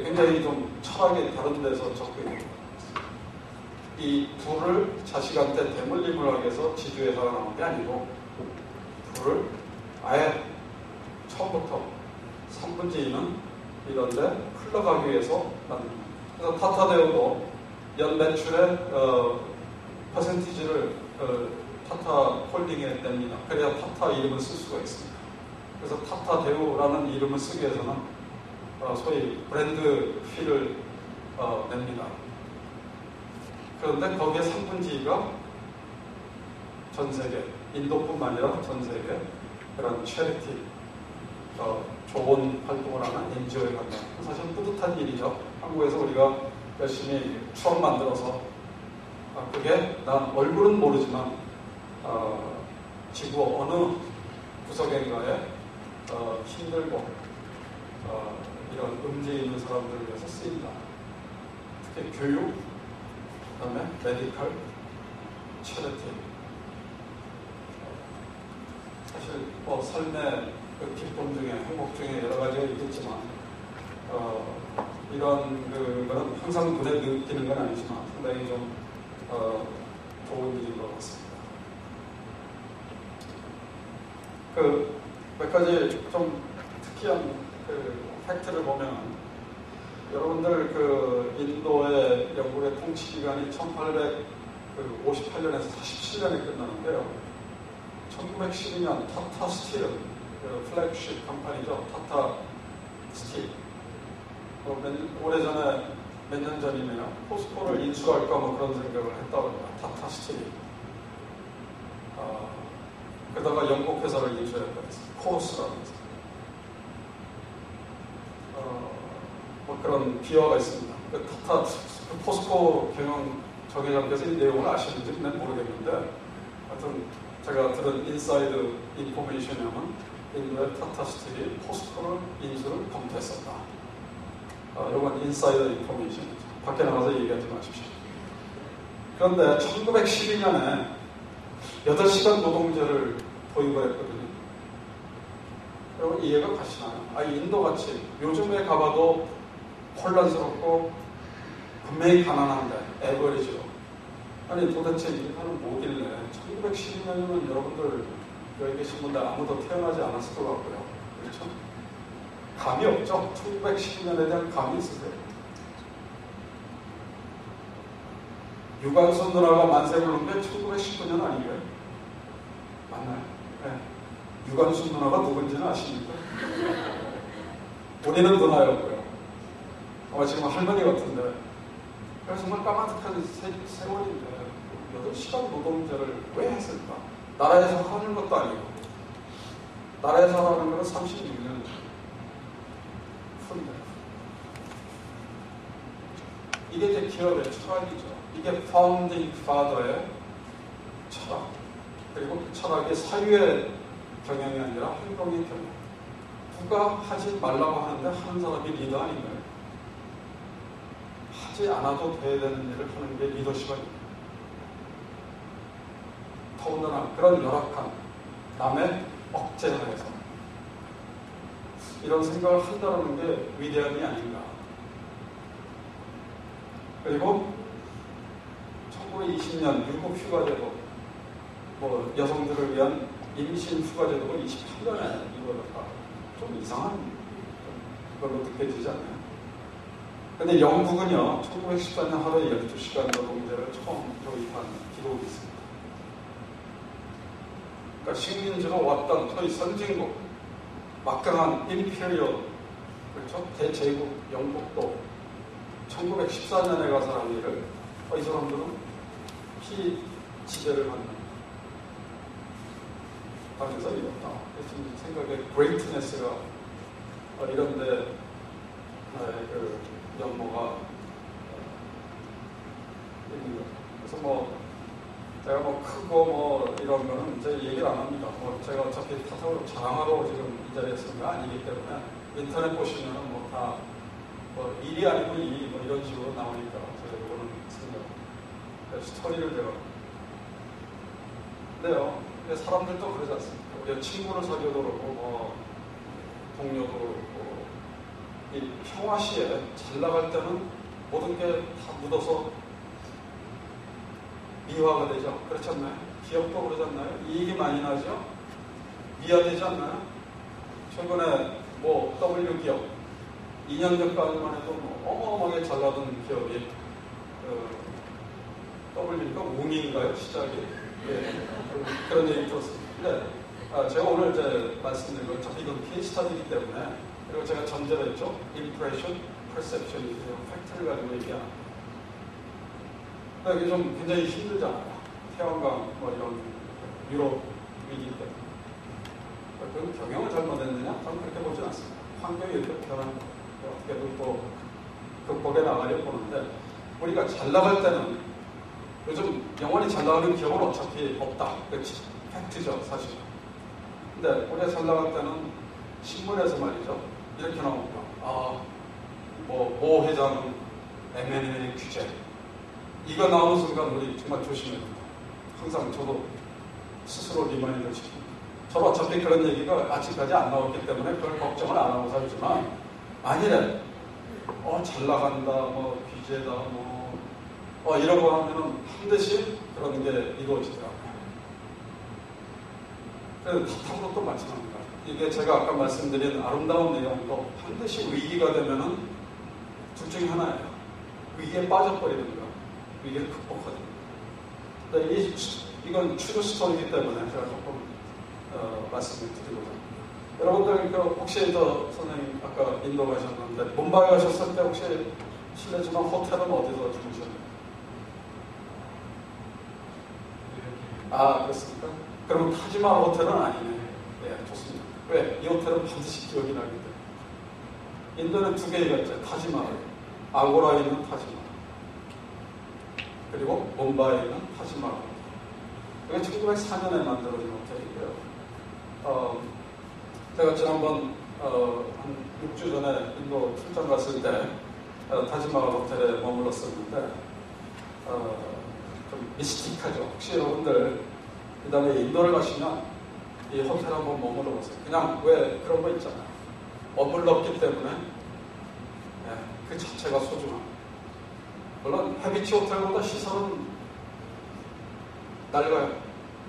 굉장히 좀 철학이 다른 데서 접근이 이 부를 자식한테 대물림을 하기 위해서 지주회사가 나온 게 아니고 부를 아예 처음부터 3분의 2는 이런데 흘러가기 위해서 만듭니다. 그래서 타타대우도 연 매출의 퍼센티지를 타타 홀딩에 냅니다. 그래야 타타 이름을 쓸 수가 있습니다. 그래서 타타대우라는 이름을 쓰기 위해서는 소위 브랜드 피를 냅니다. 그런데 거기에 3분의 2가 전 세계, 인도뿐만 아니라 전 세계 그런 체리티, 좋은 활동을 하는 NGO에 간다. 사실 뿌듯한 일이죠. 한국에서 우리가 열심히 추억 만들어서 그게 난 얼굴은 모르지만 지구 어느 구석인가에 힘들고 이런 음지에 있는 사람들을 위해서 쓰인다. 특히 교육, 그다음에 메디컬, 체리티. 사실 삶의 그 기쁨 중에 행복 중에 여러 가지가 있겠지만 이런 거는 항상 눈에 느끼는 건 아니지만 상당히 좀 좋은 일인 것 같습니다. 몇 가지 좀 특이한 팩트를 보면 여러분들 인도의 영국의 통치 기간이 1858년에서 47년에 끝나는데요. 1912년 타타 스틸은 플래그십 컴퍼니죠. 타타 스틸. 오래전에 몇 년 전이네요. 포스코를 인수할까 그런 생각을 했다고 합니다. 타타 스틸이. 그러다가 영국 회사를 인수했다고 했어요. 코스라는 회사. 그런 비화가 있습니다. 그 타타 그 포스코 경영 정회장께서 이 내용을 아시는지 는 모르겠는데, 하여튼 제가 들은 인사이드 인포메이션에는 인도의 타타 스틸이 포스코를 인수를 검토했었다. 이건 인사이드 인포메이션. 밖에 나가서 얘기하지 마십시오. 그런데 1912년에 8시간 노동제를 도입을 했거든요. 여러분 이해가 가시나요? 인도같이 요즘에 가봐도 혼란스럽고 분명히 가난한데 에버리지로. 아니 도대체 인도는 뭐길래 1912년이면 여러분들 여기 계신 분들 아무도 태어나지 않았을 것 같고요. 그렇죠? 감이 없죠? 1912년에 대한 감이 있으세요? 유관순 누나가 만세 부른 게 1919년 아니에요? 맞나요? 네. 유관순 누나가 누군지는 아십니까? 우리는 누나였고요. 아마 지금 할머니 같은데. 그래서 정말 까마득한 세월인데 8시간 노동제를 왜 했을까? 나라에서 하는 것도 아니고, 나라에서 하는 거는 36년 후인데. 이게 이제 기업의 철학이죠. 이게 파운딩 파더의 철학. 그리고 그 철학이 사유의 경영이 아니라 행동의 경영. 누가 하지 말라고 하는데 하는 사람이 리더 아닌가요? 하지 않아도 돼야 되는 일을 하는 게 리더십 아닙니까? 더군다나 그런 열악한 남의 억제하에서 이런 생각을 한다는 게 위대함이 아닌가. 그리고 1920년 유급 휴가제도, 뭐 여성들을 위한 임신 휴가제도가 28년에 이거가 좀 이상한 걸로 느껴지지 않나요? 근데 영국은요, 1914년 하루에 12시간 노동제를 처음 도입한 기록이 있습니다. 그러니까 식민지로 왔던 소위 선진국, 막강한 임페리얼, 그렇죠? 대제국 영국도 1914년에 가서 한 일을 이 사람들은 피지배를 받는 하면서 이렇다. 그래서 생각에 greatness가 이런데 그 연모가 있는 거죠. 그래서 뭐 제가 뭐 크고 뭐 이런 거는 이제 얘기를 안 합니다. 뭐 제가 어차피 타사로 자랑하러 지금 이 자리에 있는 거 아니기 때문에 인터넷 보시면은 뭐 다 뭐 일이 아니고 이 뭐 이런 식으로 나오니까 제가 이거는 생각 스토리를 제가. 근데요, 사람들도 그러지 않습니까? 우리가 친구를 사귀어도 그렇고 뭐 동료도 그렇고 이 평화시에 잘 나갈 때는 모든 게 다 묻어서 미화가 되죠. 그렇지 않나요? 기업도 그러지 않나요? 이익이 많이 나죠? 미화되지 않나요? 최근에 뭐 W 기업 2년 전까지만 해도 뭐 어마어마하게 잘 나던 기업이 W니까 웅인가요? 시작이? 예, 그런 얘기 들었습니다. 근데 제가 오늘 이제 말씀드린 건 이건 케이스 스터디이기 때문에, 그리고 제가 전제로 했죠. Impression, Perception, 팩트를 가지고 얘기하는. 이게 좀 굉장히 힘들잖아요. 태양광 뭐 이런 유럽 위기 때문에. 그럼 경영을 잘못했느냐? 저는 그렇게 보진 않습니다. 환경이 이렇게 변한 어떻게든 또 극복해 나가려고 보는데, 우리가 잘 나갈 때는 요즘 영원히 잘 나가는 기업은 어차피 없다. 그렇지? 팩트죠, 사실. 근데 우리가 잘 나갈 때는 신문에서 말이죠. 이렇게 나옵니다. 모 회장은 M&A 규제. 이거 나오는 순간 우리 정말 조심해야 됩니다. 항상 저도 스스로 리마인드를 시킵니다. 저도 어차피 그런 얘기가 아직까지 안 나왔기 때문에 그걸 걱정을 안 하고 살지만, 만일에 잘 나간다, 뭐 규제다, 이러고 하면은 반드시 그런 게 이루어지더라고요. 그래서 타타로 또 마찬가지입니다. 이게 제가 아까 말씀드린 아름다운 내용도 반드시 위기가 되면은 둘 중에 하나예요. 위기에 빠져버리는 거, 위기를 극복하는 거. 근데 이건 트루 스토리이기 때문에 제가 조금 말씀을 드리고자 합니다. 여러분들 혹시 선생님 아까 인도 가셨는데 뭄바이 가셨을 때 혹시 실례지만 호텔은 어디서 주무셨나요? 그렇습니까? 그러면 타지마할 호텔은 아니네. 네, 좋습니다. 왜? 이 호텔은 반드시 기억이 나기 때문에. 인도는 두 개가 있죠. 타지마할. 아고라에 있는 타지마할, 그리고 뭄바이에 있는 타지마할. 이게 1904년에 만들어진 호텔이고요. 제가 지난번 한 6주 전에 인도 출장 갔을 때 타지마할 호텔에 머물렀었는데 좀 미스틱하죠. 혹시 여러분들 그 다음에 인도를 가시면 이 호텔 한번 머물러 보세요. 그냥 왜 그런 거 있잖아요. 머물렀기 때문에 그 자체가 소중합니다. 물론 해비치 호텔보다 시설은 낡아요.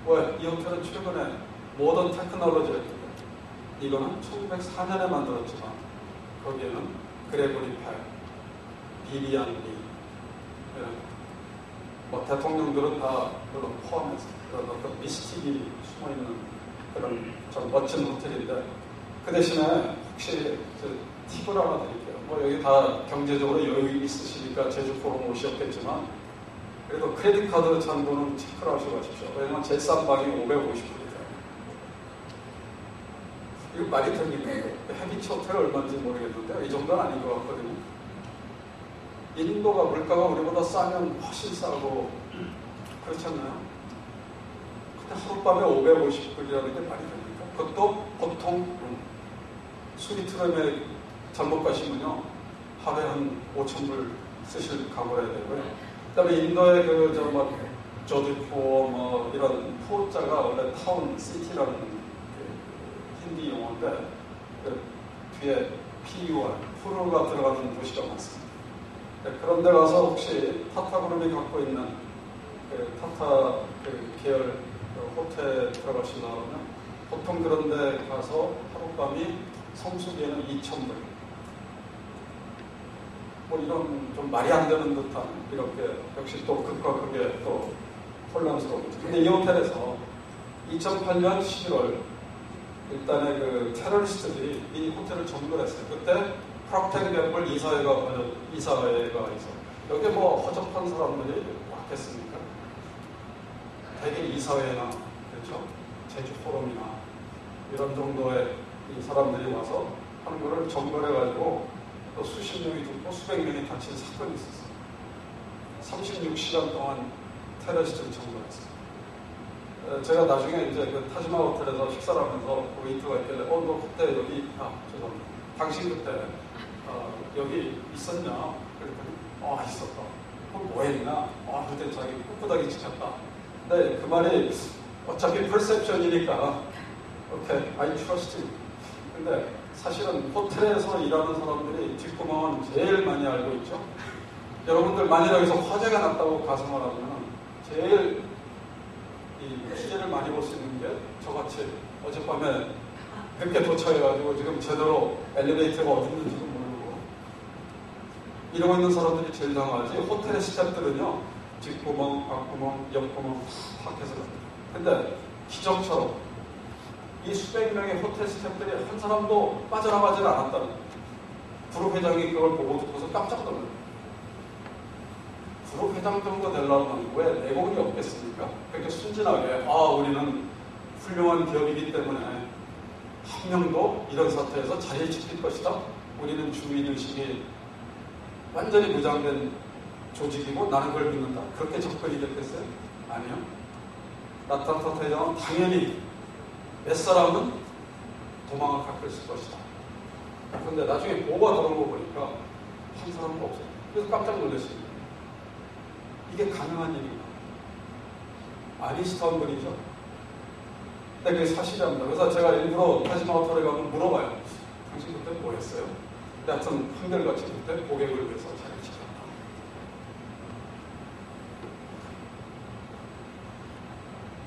왜? 이 호텔은 최근에 모던 테크놀로지를 했거든요. 이거는 1904년에 만들었지만 거기에는 그레고리 펠, 비비안 리, 뭐 대통령들은 다 물론 포함해서 그런 어떤 미스틱이 숨어있는 그런 좀 멋진 호텔인데, 그 대신에 혹시 팁을 하나 드릴게요. 뭐 여기 다 경제적으로 여유 있으시니까 제주 포럼 오셨겠지만 그래도 크레딧 카드 잔고는 체크를 하시고 가십시오. 왜냐면 제일 싼 방이 550불이에요. 이거 말이 됩니까? 해비치 호텔 얼마인지 모르겠는데 이 정도는 아닌 것 같거든요. 인도가 물가가 우리보다 싸면 훨씬 싸고 그렇지 않나요? 근데 하룻밤에 550불이라는 게 말이 됩니까? 그것도 보통 스위트룸에 잘못 가시면요 하루에 한 5,000불 쓰실 각오를 해야 되고요. 그 다음에 인도의 조디포 뭐 이런 포자가 원래 타운 시티라는 그 힌디 용어인데 그 뒤에 PUR 푸르가 들어가는 도시가 많습니다. 그런 데 가서 혹시 타타그룹이 갖고 있는 그 타타 그 계열 그 호텔 들어가시려고 하면 보통 그런 데 가서 하룻밤이 성수기에는 2,000불. 뭐 이런 좀 말이 안 되는 듯한 이렇게 역시 또 극과 극에 또 혼란스러웠죠. 근데 이 호텔에서 2008년 11월 일단의 그 테러리스트들이 이 호텔을 점거를 했어요. 그때 프락텐 이사회가 있어. 여기 뭐 허접한 사람들이 왔겠습니까? 대개 이사회나 그렇죠? 제주 포럼이나 이런 정도의 이 사람들이 와서 하는 거를 점거해가지고 또 수십 명이 죽고 수백 명이 다친 사건이 있었어요. 36시간 동안 테러리스트를 점거했어요. 제가 나중에 이제 그 타지마 호텔에서 식사를 하면서 웨이터가 있길래 너 그때 여기 죄송합니다. 당신 그때 여기 있었냐? 그랬더니 있었다. 그럼 뭐 했나? 그때 자기 꿋꿋하게 지켰다. 근데 그 말이 어차피 퍼셉션이니까 오케이, I trust you. 근데 사실은 호텔에서 일하는 사람들이 뒷구멍은 제일 많이 알고 있죠. 여러분들 만일 여기서 화재가 났다고 가상을 하면 제일 이 피해를 많이 볼 수 있는 게 저같이 어젯밤에 늦게 도착해가지고 지금 제대로 엘리베이터가 어디 있는지도 모르고 이러고 있는 사람들이 제일 당하지. 호텔의 스태프들은요 뒷구멍, 앞구멍, 옆구멍 다 해서 근데 기적처럼 이 수백 명의 호텔 스태프들이 한 사람도 빠져나가지 않았다는 거예요. 그룹 회장이 그걸 보고 듣고서 깜짝 놀랐어요. 그룹 회장 정도 되려면 왜 내공이 없겠습니까? 그렇게 순진하게 우리는 훌륭한 기업이기 때문에 한 명도 이런 사태에서 자리를 지킬 것이다. 우리는 주민의식이 완전히 무장된 조직이고 나는 그걸 믿는다. 그렇게 접근이 됐겠어요? 아니요. 나타타 회장은 당연히 몇 사람은 도망을 깎았을 것이다. 그런데 나중에 보고가 들어온 거 보니까 한 사람도 없어요. 그래서 깜짝 놀랐습니다. 이게 가능한 일인가? 아니스타운 분이죠. 근데 그게 사실이랍니다. 그래서 제가 일부러 타지마 호텔에 가면 물어봐요. 당신 그때 뭐 했어요? 근데 하여튼 한결같이 그때 고객을 위해서 자리를 지켰다.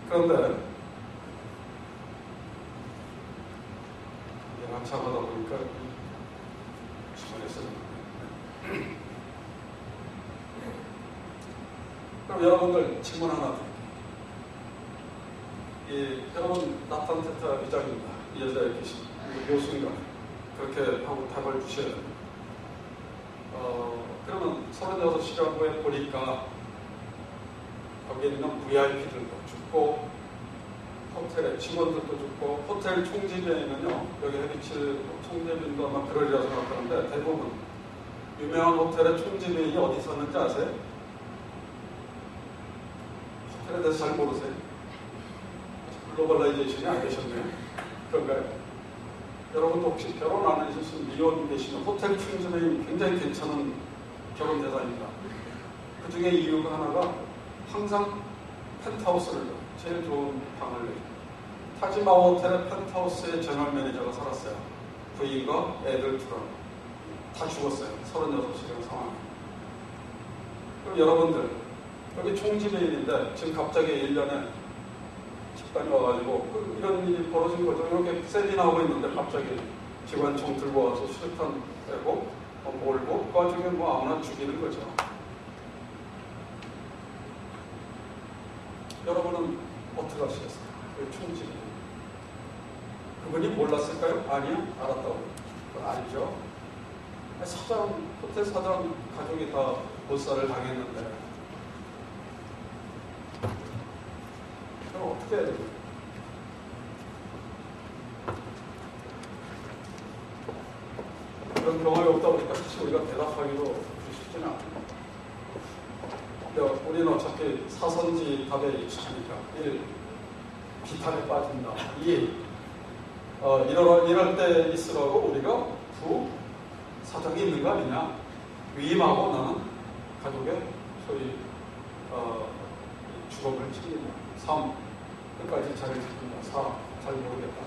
그런데 한참 하다 보니까 주말에 그럼 여러분들 질문 하나 드릴게요. 여러분 나탄 테타 회장입니다. 이 여자에 계신 교수인가 그렇게 하고 답을 주셔야 됩니다. 그러면 36시간 후에 보니까 거기에 있는 VIP들도 죽고 호텔의 직원들도 죽고 호텔 총지배에는요 여기 해비치 총재빈도 아마 그러리라 생각하는데 대부분 유명한 호텔의 총지배인이 어디 있었는지 아세요? 호텔에 대해서 잘 모르세요? 글로벌라이제이션이 안 되셨네요. 그런가요? 여러분도 혹시 결혼 안 하셨으면 미혼 계시면 호텔 총지배인 굉장히 괜찮은 결혼 대상입니다. 그 중에 이유가 하나가 항상 펜트하우스를 제일 좋은 방을 내요. 타지마우 호텔의 펜트하우스의 제너럴 매니저가 살았어요. 부인과 애들 둘은 다 죽었어요. 36시간 상황에. 그럼 여러분들 여기 총지배인인데 지금 갑자기 1년에 집단이 와가지고 이런 일이 벌어진 거죠. 이렇게 세미나하고 있는데 갑자기 기관총 들고 와서 수류탄 빼고 몰고 그 와중에 뭐 아무나 죽이는 거죠. 여러분은 어떻게 하시겠어요? 그 총지배인. 그분이 몰랐을까요? 아니요. 알았다고. 그건 아니죠. 사장, 호텔 사장 가족이 다 몰살을 당했는데 그럼 어떻게 해야 돼요? 그런 경험이 없다 보니까 사실 우리가 대답하기도 쉽지는 않아요. 근데 우리는 어차피 사선지 답에 익숙하니까 1. 비탄에 빠진다. 2. 이럴 때 있으라고 우리가 2. 사정이 있는 거 아니냐. 위임하고 나는 가족의 소위 주검을 챙긴다. 3. 끝까지 잘 지킨다. 4. 잘 모르겠다.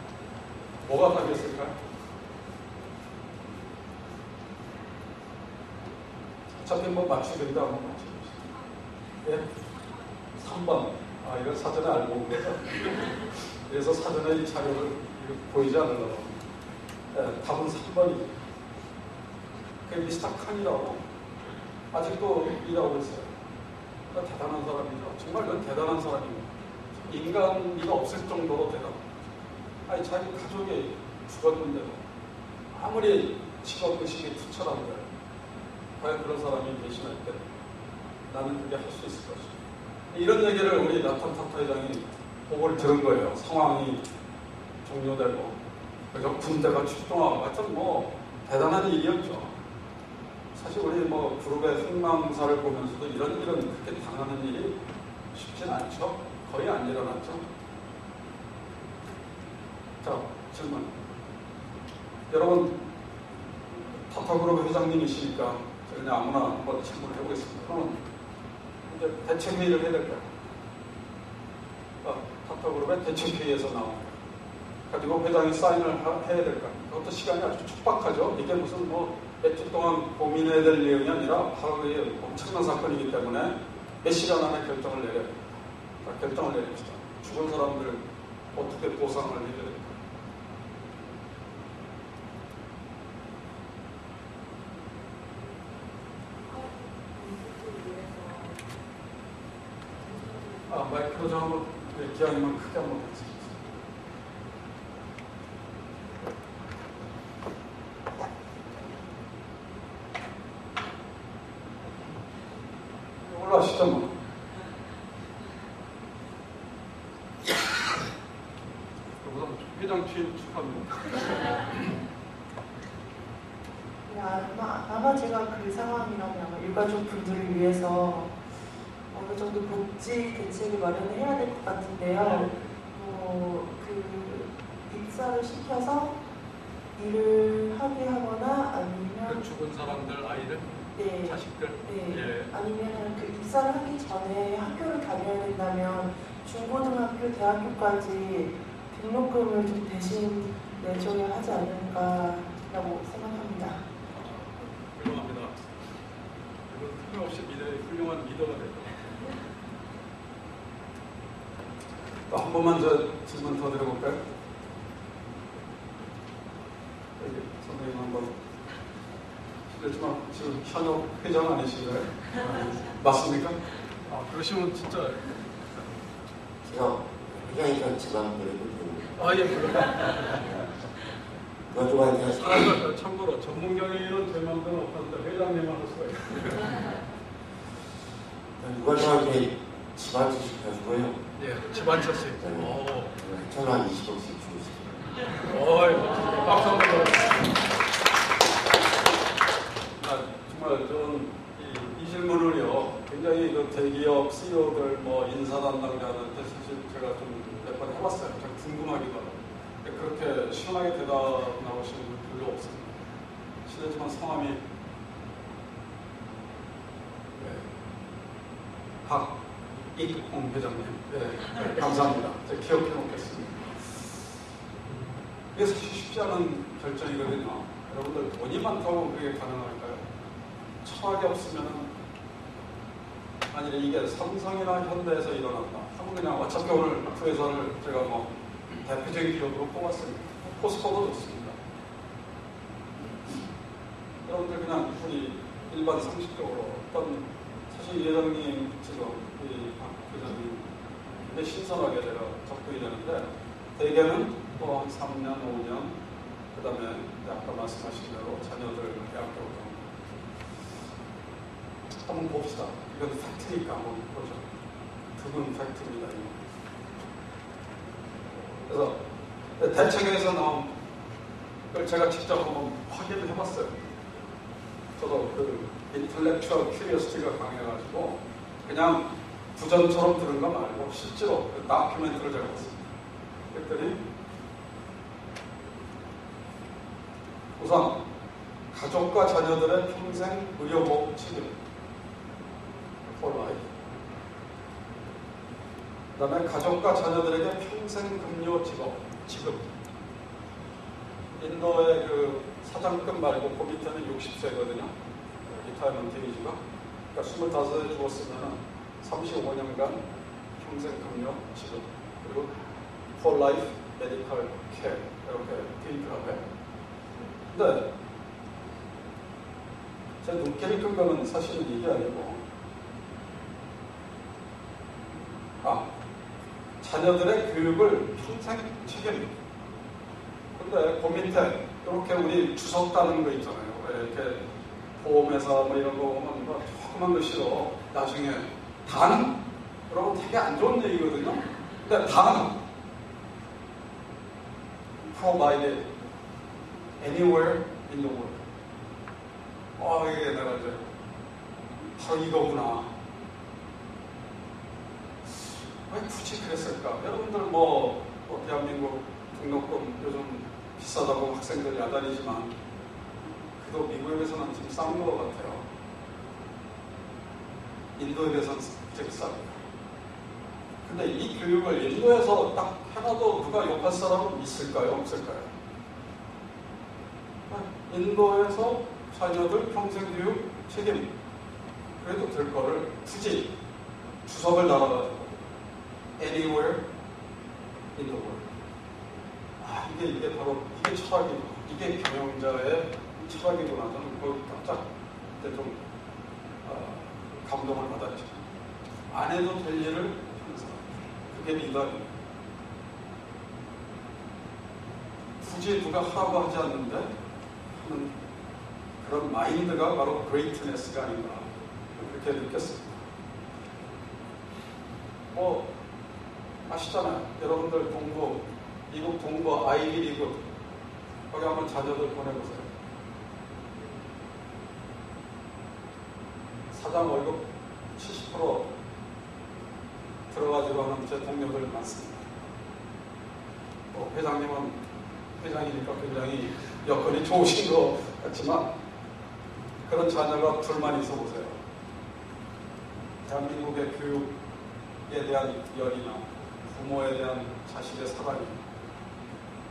뭐가 답이었을까요? 어차피 뭐 맞추겠다 하면 맞추겠습니다. 예? 3번. 이건 사전에 알고 온 거죠. 그래서 사전에 이 자료를 보이지 않으려고. 예, 답은 3번이죠. 그게 미스터 칸이라고 아직도 일하고 있어요. 그러니까 대단한 사람이죠. 정말 그건 대단한 사람입니다. 인간미가 없을 정도로 대단합니다. 아니 자기 가족이 죽었는데도 아무리 직업의식이 투철한데 과연 그런 사람이 계시날 때 나는 그게 할 수 있을 것이다. 이런 얘기를 우리 나탄 타타 회장이 보고를 들은 거예요. 상황이 종료되고 그래서 군대가 출동하고 하여튼 뭐 대단한 일이었죠. 사실 우리 뭐 그룹의 흥망사를 보면서도 이런 일은 그렇게 당하는 일이 쉽진 않죠. 거의 안 일어났죠. 자, 질문. 여러분 타타그룹 회장님이시니까 그냥 아무나 한번 질문을 해보겠습니다. 그러면 이제 대책회의를 해야 될까요? 타타그룹의 대책회의에서 나옵니다. 가지고 회장이 사인을 해야 될까요? 그것도 시간이 아주 촉박하죠. 이게 무슨 뭐 몇 주 동안 고민해야 될 내용이 아니라 바로 이게 엄청난 사건이기 때문에 몇 시간 안에 결정을 내려야 됩니다. 결정을 내립시다. 죽은 사람들 어떻게 보상을 해야 될까요? 마이크로 좀 한번 기왕이면 크게 한번 해주세요. 올라가시죠 뭐. 회장 취임 축하합니다. 아마 제가 그 상황이라면 아마 일가족 분들을 위해서 어느 정도 복지 대책을 마련을 해야 될 것 같은데요. 그 입사를 시켜서 일을 하게 하거나 아니면 그 죽은 사람들 아이들, 네, 자식들, 네, 예. 아니면 그 입사를 하기 전에 학교를 다녀야 된다면 중고등학교, 대학교까지 등록금을 좀 대신 내줘야 하지 않을까라고 생각합니다. 훌륭합니다. 그리고 틀림없이 미래의 훌륭한 리더가 될 겁니다. 또 한 번만 질문 더 드려볼까요? 여기 선생님 한번. 그렇지만 지금 현역 회장 아니신가요? 맞습니까? 그러시면 진짜. 제가 회장이니까 제가 한번 해도 됩니다. 예, 물론. 그동안 참고로 전문 경영인은 제 마음대로 없었는데 회장님만 할 수가 있어요. 누가 저한테 집 한 채씩 가지고요. 예, 집 한 채씩. 저는 한 20억씩 주고 있습니다. 박수 한번 나 정말 시원하게 대답 나오시는 분 별로 없습니다. 실례지만 성함이 박익홍 회장님. 네, 감사합니다. 제가 기억해 놓겠습니다. 이게 사실 쉽지 않은 결정이거든요. 여러분들 돈이 많다고 그게 가능할까요? 철학이 없으면 만일에 이게 삼성이나 현대에서 일어난다 하면 그냥 어차피 오늘 그 회사를 제가 뭐 대표적인 기업으로 뽑았습니다. 포스코도 좋습니다. 여러분들 그냥 우리 일반 상식적으로 어떤 사실 이 회장님 지금 이 박 회장님 굉장히 신선하게 제가 접근이 되는데 대개는 또 한 3년, 5년 그 다음에 아까 말씀하신 대로 자녀들 대학교 가 한번 봅시다. 이건 팩트니까 한번 보죠. 그건 팩트입니다. 그래서 대책에서 나온 걸 제가 직접 한번 확인을 해봤어요. 저도 그 인텔렉추얼 큐리어시티가 강해가지고 그냥 부전처럼 들은 거 말고 실제로 그 다큐멘터리를 제가 봤습니다. 그랬더니 우선 가족과 자녀들의 평생 의료보험 지급 for life. 그 다음에 가족과 자녀들에게 평생 급료 지급. 인도의 그 사장급 말고 그 밑에는 60세거든요. 리타이먼트 에이지가. 그러니까 25에 죽었으면 35년간 평생 급료 지급. 그리고 for life medical care. 이렇게 돼 있더라고요. 근데 제 눈길을 끈 거는 사실은 이게 아니고 자녀들의 교육을 평생 책임. 근데 그 밑에 이렇게 우리 주석 따는 거 있잖아요. 이렇게 보험회사 뭐 이런 거 보면 뭐 조그만 글씨로 나중에 단? 그러면 되게 안 좋은 얘기거든요. 근데 단 provided anywhere in the world. 이게 내가 이제 바로 이거구나. 왜 굳이 그랬을까? 여러분들 뭐 대한민국 등록금 요즘 비싸다고 학생들 야단이지만 그래도 미국에 비해서는 좀 싼 것 같아요. 인도에 비해서는 되게 쌉니다. 근데 이 교육을 인도에서 딱 해놔도 누가 욕할 사람은 있을까요? 없을까요? 인도에서 자녀들 평생 교육 책임 그래도 될 거를 굳이 주석을 달아가지고 anywhere in the world. 이게 바로 이게 철학이구나. 이게 경영자의 철학이구나. 저는 거기 깜짝 그때 좀 감동을 받았죠. 안 해도 될 일을 하는 사람. 그게 리더입니다. 굳이 누가 하라고 하지 않는데 하는 그런 마인드가 바로 그레이트네스가 아닌가 그렇게 느꼈습니다. 아시잖아요. 여러분들 미국 동부 아이비리그 거기 한번 자녀들 보내보세요. 사장 월급 70% 들어가지고 하는 제 동료들 많습니다. 회장님은 회장이니까 굉장히 여건이 좋으신 것 같지만 그런 자녀가 둘만 있어 보세요. 대한민국의 교육에 대한 열이나 부모에 대한 자식의 사랑이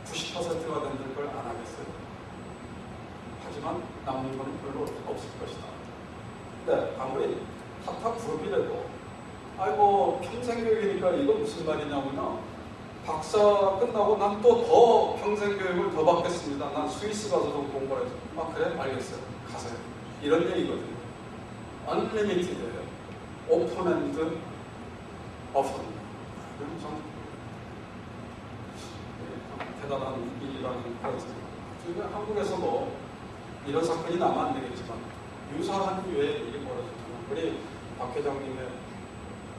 90%가 된들 걸 안 하겠어요. 하지만 남는 건 별로 없을 것이다. 근데 아무리 타타 그룹이라도 평생 교육이니까 이거 무슨 말이냐면요. 박사 끝나고 난 또 더 평생 교육을 더 받겠습니다. 난 스위스 가서 좀 공부를 해서. 그래? 알겠어요. 가세요. 이런 얘기거든요. Unlimited예요. 오픈엔드 오픈. 참 대단한 일이라는 그런 생각. 한국에서도 이런 사건이 나면 안 되겠지만 유사한 유의 일이 벌어지면 우리 박 회장님의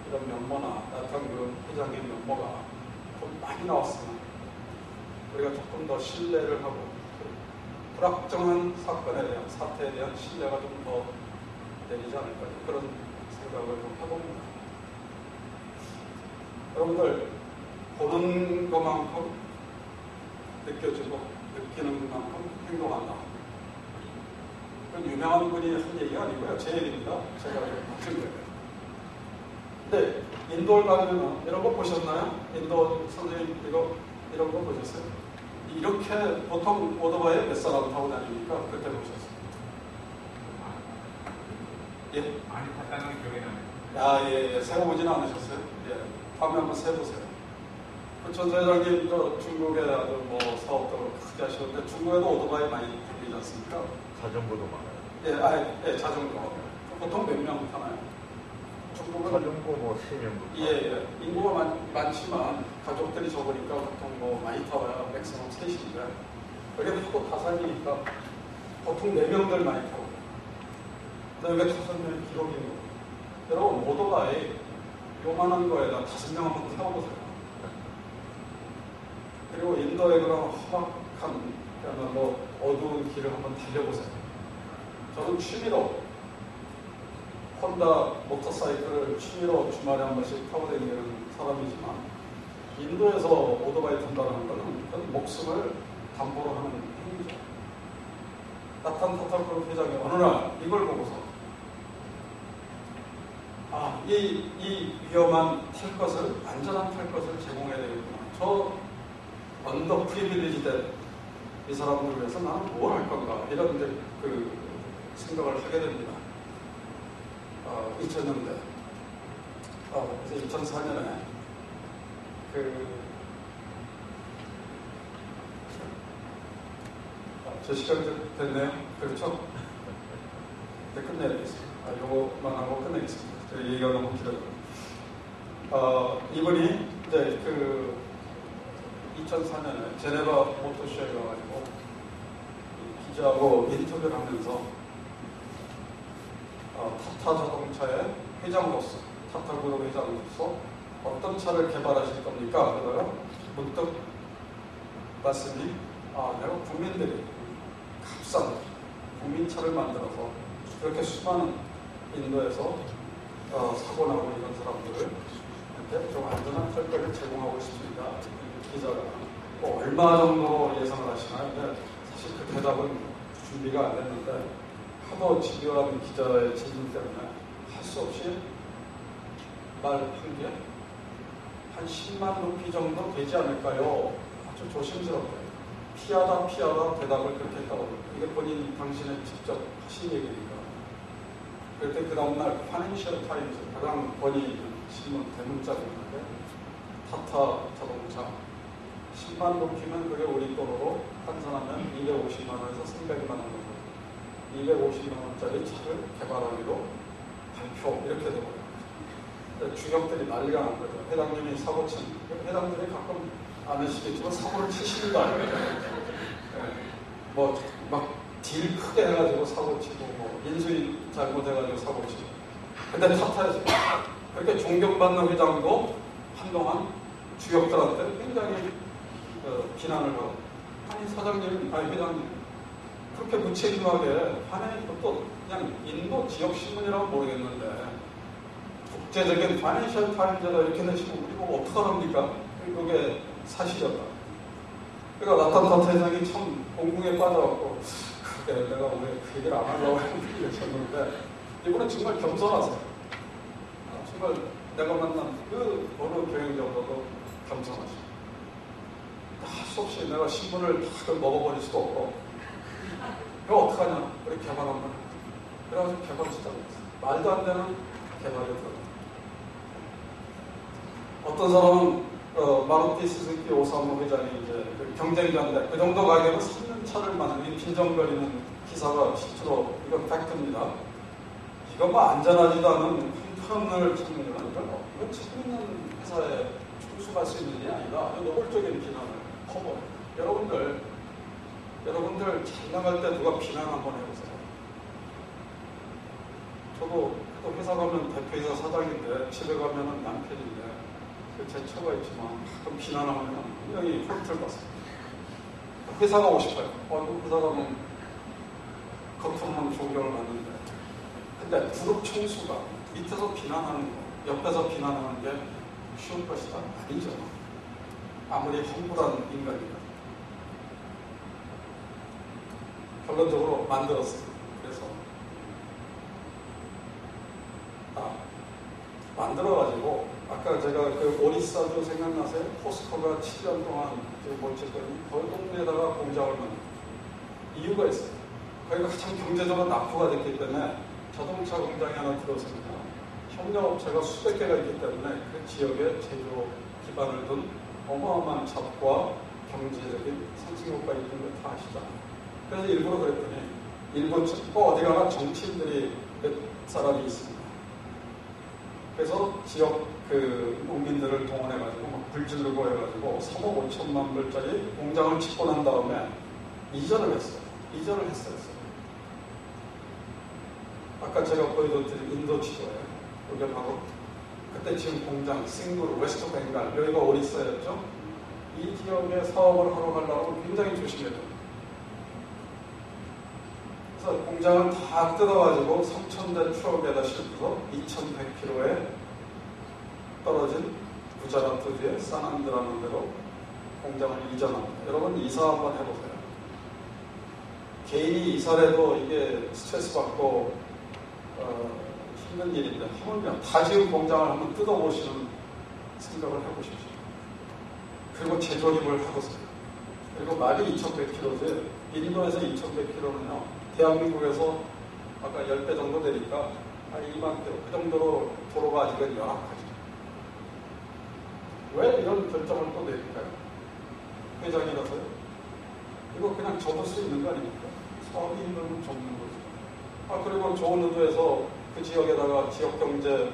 이런 면모나 나타난 그 회장의 면모가 좀 많이 나왔으면 우리가 조금 더 신뢰를 하고 불확정한 사건에 대한 사태에 대한 신뢰가 좀 더 내리지 않을까 그런 생각을 좀 해봅니다. 여러분들 보는 것만큼 느껴지고 느끼는 만큼 행동한다. 그건 유명한 분이 한 얘기가 아니고요. 제 얘기입니다. 제가 맞춘 거예요. 근데 인도를 가면 이런 거 보셨나요? 인도 선생님 이런 거 보셨어요? 이렇게 보통 오토바이에 몇 사람 타고 다니니까 그때 보셨어요? 예? 많이 탔다는 기억이 나네요. 아, 예. 세워보지는 않으셨어요? 예. 다음에 한번 세보세요. 그 전 사장님도 중국에 아주 뭐 사업도 크게 하시는데 중국에도 오토바이 많이 다니지 않습니까? 자전거도 많아요. 예, 예, 자전거. 보통 몇 명 타나요? 중국은 자전거 뭐 3명도 예. 인구가 많지만 가족들이 적으니까 보통 뭐 많이 타봐야 맥시멈 3인데 여기 하고 타산이니까 보통 4명들 많이 타고 근데 왜 5명 기록인 거예요? 여러분 오토바이 요만한 거에다 5명 한번 태워보세요. 그리고 인도의 그런 험악한 그야말로 어두운 길을 한번 달려보세요. 저는 취미로 혼다 모터사이클을 취미로 주말에 한 번씩 타고 다니는 사람이지만 인도에서 오토바이 탄다는 것은 그건 목숨을 담보로 하는 행위죠. 나탄 타타그룹 회장이 어느 날 이걸 보고서 이 위험한 탈 것을 안전한 탈 것을 제공해야 되겠구나. 저 언더 프리빌리지 된 이 사람들을 위해서 나는 뭘 할 건가 이런 이제 그 생각을 하게 됩니다. 2000년대 그래서 2004년에 제 시간 됐네요. 그렇죠? 네, 끝내야겠습니다. 요거만 하고 끝내겠습니다. 저 얘기가 너무 길어요. 이분이 이제 2004년에 제네바 모터쇼에 가가지고 기자하고 인터뷰를 하면서 타타 자동차의 회장으로서 타타그룹 회장으로서 어떤 차를 개발하실 겁니까? 그러다가 문득 말씀이 내가 국민들이 값싼 국민차를 만들어서 그렇게 수많은 인도에서 사고나고 이런 사람들을 좀 안전한 탈거를 제공하고 싶습니다. 기자가 얼마 정도 예상을 하시나요? 근데 사실 그 대답은 준비가 안 됐는데 하도 집요한 기자의 질문 때문에 할 수 없이 말한 게 한 10만 루피 정도 되지 않을까요? 아주 조심스럽게 피하다 대답을 그렇게 했다고 합니다. 이게 본인 당신의 직접 하신 얘기니까. 그때 그 다음날 파이낸셜 타임즈 가장 권위 있는 신문 대문짝이 있는데 타타 자동차 10만 루피면 그게 우리 돈으로 환산하면 250만 원에서 300만 원 정도 250만 원짜리 차를 개발하기로 발표 이렇게 되거든요. 주력들이 난리가 난 거죠. 회장님이 사고 친 회장들이 가끔 아시겠지만 사고를 치시는 거 아니에요. 뭐 막 딜 크게 해가지고 사고 치고 뭐 인수인 잘못해가지고 사고 치고 근데 타타에서 그렇게 존경받는 회장도 한동안 주역들한테 굉장히 비난을 하고 아니 사장님, 아니 회장님 그렇게 무책임하게 하나의 것도 그냥 인도 지역 신문이라고 모르겠는데 국제적인 파이낸셜 타임즈에다 이렇게 내시면 우리 보고 어떡하랍니까? 그게 사실이었다. 그러니까 나탄 타타 회장이 참 공궁에 빠져갖고 그게 내가 왜 그 얘기를 안 하려고 했는데 하셨는데 이번에 정말 겸손하세요. 정말 내가 만난 그 어느 경영자보다도 겸손하시고 할 수 없이 내가 신문을 다 먹어버릴 수도 없고 이거 어떡하냐 우리 개발하면 그래가지고 개발 시작했어요. 말도 안 되는 개발이 들어갔어요. 어떤 사람은 마루티 스즈키 오사무 회장이 이제 그 경쟁자인데 그 정도 가격은 3년 차를 만든 빈정거리는 기사가 실제로 이건 팩트입니다. 이건 뭐 안전하지도 않은 형편을 찾는 건 이건 책임 있는 회사에 충수할 수 있는 일이 아니다. 노골적인 비난을 퍼부어요. 여러분들 잘 나갈 때 누가 비난 한번 해보세요. 저도 또 회사 가면 대표이사 사장인데 집에 가면은 남편인데 제 처가 있지만 가끔 비난하면 분명히 홀틀 봤습니다. 회사 가고 싶어요. 회사 가면 겉으로는 존경을 받는데 근데 그룹 총수가 밑에서 비난하는 거, 옆에서 비난하는 게 쉬운 것이다? 아니죠. 아무리 humble 인간이다. 결론적으로 만들었습니다. 그래서 만들어가지고 아까 제가 그 오리사주 생각나세요? 포스코가 7년 동안 지금 어쨌든 거기 동네에다가 공장을 만든 이유가 있어요. 거기가 가장 경제적으로 낙후가 됐기 때문에 자동차 공장이 하나 들어섭니다. 협력업체가 수백 개가 있기 때문에 그 지역에 제조 기반을 둔 어마어마한 잡과 경제적인 상승효과 있는 걸 다 아시잖아요. 그래서 일부러 그랬더니 일본 어디 가나 정치인들이 몇 사람이 있습니다. 그래서 지역 그 농민들을 동원해가지고 막 불지르고 해가지고 3억 5천만 불짜리 공장을 짓고 난 다음에 이전을 했어요. 아까 제가 보여드린 인도 지도에 여기 바로 그때 지금 공장 싱글, 웨스트 벵갈 여기가 오리사였죠. 이 지역에 사업을 하러 가려고 굉장히 조심해야 돼요. 그래서 공장을 다 뜯어가지고 3,000대 트럭에다 싣고서 2,100km에 떨어진 구자라트주의 산안드라는 데로 공장을 이전합니다. 여러분 이사 한번 해보세요. 개인이 이사를 해도 이게 스트레스 받고 힘든 일인데 하물며 다 지은 공장을 한번 뜯어보시는 생각을 해보십시오. 그리고 재조립을 하고서요. 그리고 말이 2,100km세요. 인도에서 2,100km는요. 대한민국에서 아까 10배 정도 되니까 2만 km. 그 정도로 도로가 아직은 열악하죠. 왜 이런 결정을 또 내릴까요? 회장이라서요? 이거 그냥 접을 수 있는 거 아닙니까? 사업이 힘들면 접는 거죠. 그리고 좋은 의도에서 그 지역에다가 지역 경제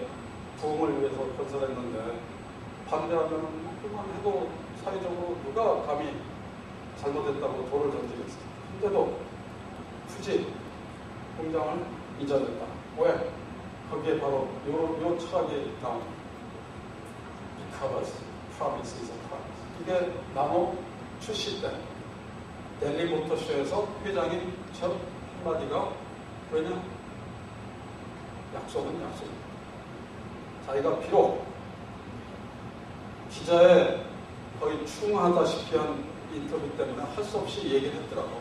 부흥을 위해서 건설했는데 반대하면 그만 해도 사회적으로 누가 감히 잘못했다고 돌을 던지겠어요. 근데도 굳이 공장을 이전했다. 왜? 거기에 바로 요 철학이 나옵니다. Because promise is a promise. 이게 나노 출시 때 델리 모터쇼에서 회장인 첫 한마디가 왜냐? 약속은 약속입니다. 자기가 비록 기자의 거의 충하다시피 한 인터뷰 때문에 할 수 없이 얘기를 했더라고.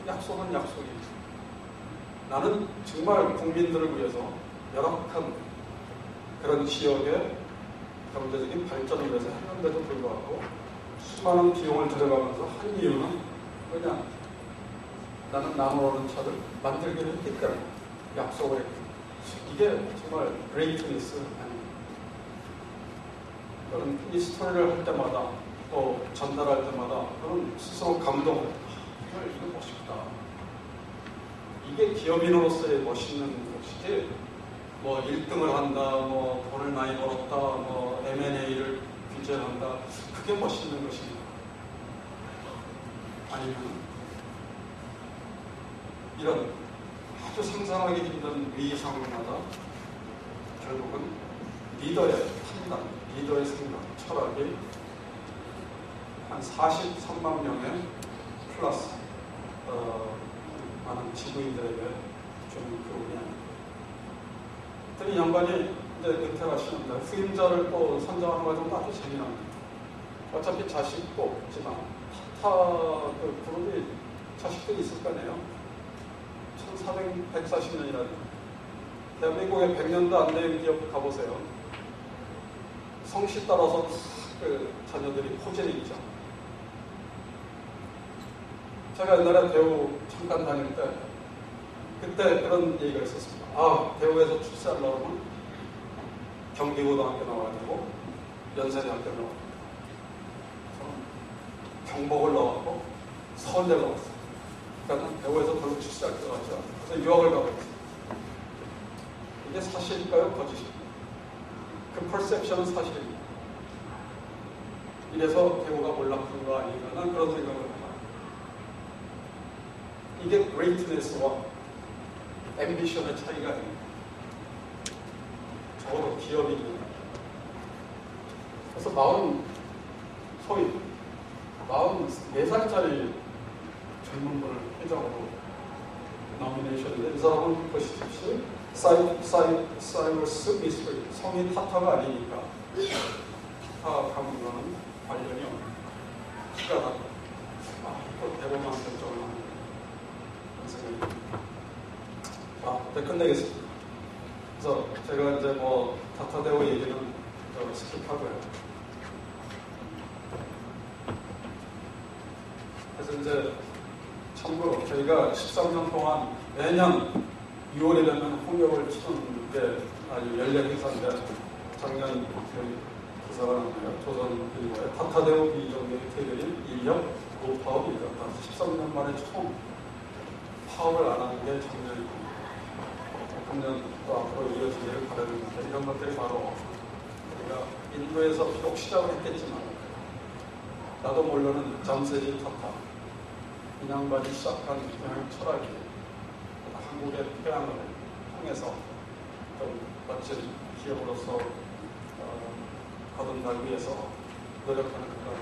약속은 약속입니다. 나는 정말 국민들을 위해서 열악한 그런 지역의 경제적인 발전을 위해서 했는데도 불구하고 수많은 비용을 들여가면서 한 이유는 그냥 나는 나무라는 차를 만들기로 했기 때문에 약속을 했기 때문에 이게 정말 greatness 아닙니다. 저는 이 스토리를 할 때마다 또 전달할 때마다 저는 스스로 감동을 정말 이거 멋있다. 이게 기업인으로서의 멋있는 것이지 뭐 1등을 한다, 뭐 돈을 많이 벌었다, 뭐 M&A를 규제한다. 그게 멋있는 것입니다. 아니면 이런 아주 상상하기 힘든 위상마다 결국은 리더의 판단, 리더의 생각, 철학이 한 43만 명의 플러스 많은 지구인들에게 좀 교훈이 아닙니다. 그랬더니 양반이 이제 은퇴하시는데 후임자를 또 선정하는 과정도 아주 재미납니다. 어차피 자식도 없지만 타 그 그룹이 자식들이 있을 거 아니에요. 140년이라니. 대한민국에 100년도 안 된 기업 가보세요. 성씨 따라서 그 자녀들이 호재이 있죠. 제가 옛날에 대우 잠깐 다닐 때 그때 그런 얘기가 있었습니다. 대우에서 출세하려고 하면 경기고등학교 나와야 되고 연세대학교 나와야 되고 경복을 나왔고 서울대 나왔어요. 그러니까 대우에서 별로 출세할 것 같지 않아요. 그래서 유학을 가고 있어요. 이게 사실일까요? 거짓일까요? 그 퍼셉션은 사실입니다. 이래서 대우가 몰락한 거 아닌가? 난 그런 생각을 해요. 이게 greatness와 앰비션의 차이가 아닙니다. 적어도 기업인입니다. 그래서 44살짜리 젊은 분을 회장으로 노미네이션인데 이 사람은 보시십시오. 사이러스 미스트리 성이 타타가 아니니까 타타 가문과는 관련이 없는 키가 또 대범한 결정을 합니다. 네, 끝내겠습니다. 그래서 제가 이제 뭐 타타데오 얘기는 좀 스킵하고요. 그래서 이제 참고로 저희가 13년 동안 매년 6월이 되면 홍역을 치르는 게 아주 연례 행사인데 작년 기사가 나왔네요. 조선일보에 타타데오 비정규 태교인 인력 노파업이 일어났다. 13년 만에 처음 파업을 안 하는 게 작년이고 금년 또 앞으로 이어지기를 바라는데 이런 것들이 바로 우리가 인도에서 비록 시작을 했겠지만 나도 모르는 잠세지 타타 인양반이 시작한 그냥 철학이 한국의 태양을 통해서 좀 멋진 기업으로서 거듭나기 위해서 노력하는 그런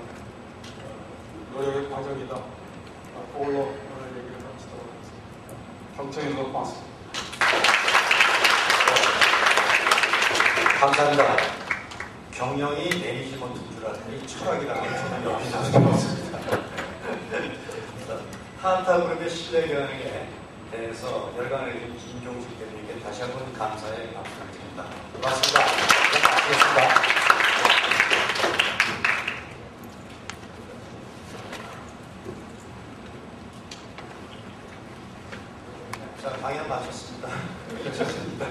노력의 과정이다. 그걸로 오늘 얘기를 마치도록 하겠습니다. 경청해주셔서 고맙습니다. 감사합니다. 경영이 매니지먼트인 줄 알았더니 철학이라는 걸 저는 여기서 배웠습니다. 한타그룹의 신뢰 경영에 대해서 열강을 해준 김종식 대표님께 다시 한번 감사의 박수를 드립니다. 고맙습니다. 마치겠습니다. 자, 강연 마쳤습니다. 마쳤습니다.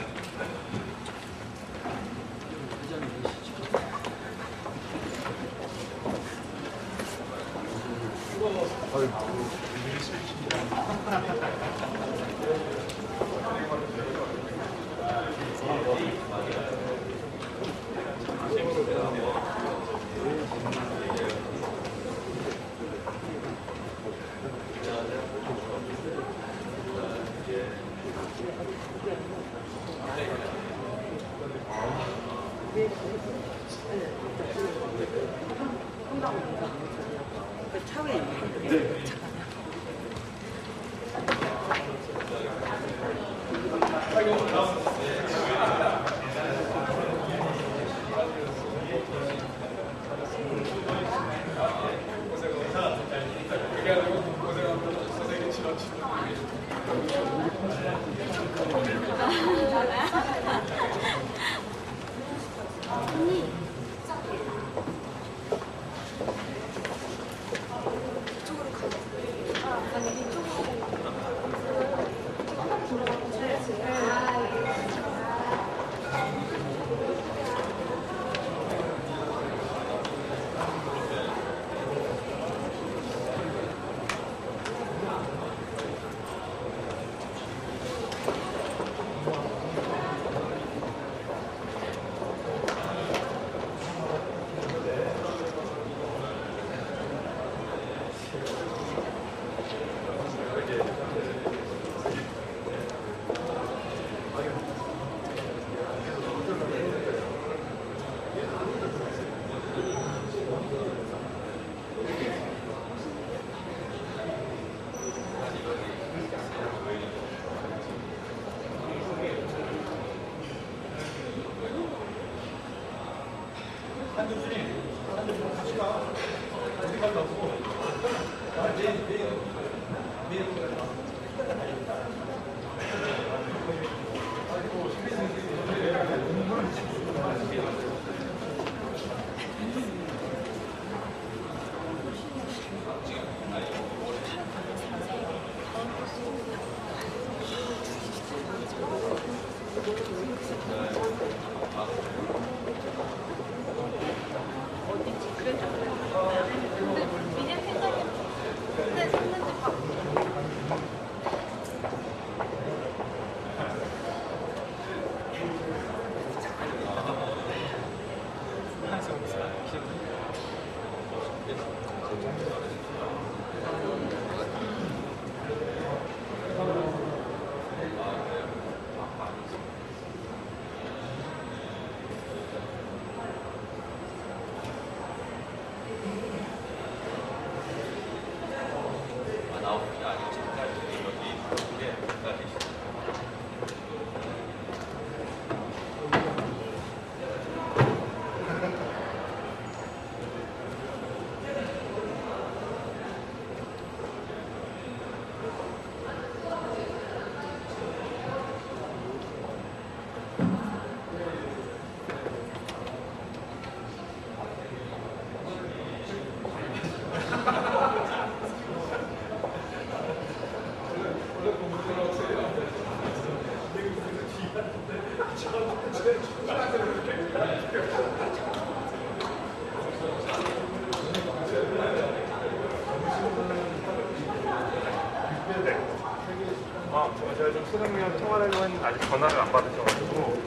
제가 좀 수능위원 통화를 하려고 했는데 아직 전화를 안 받으셔가지고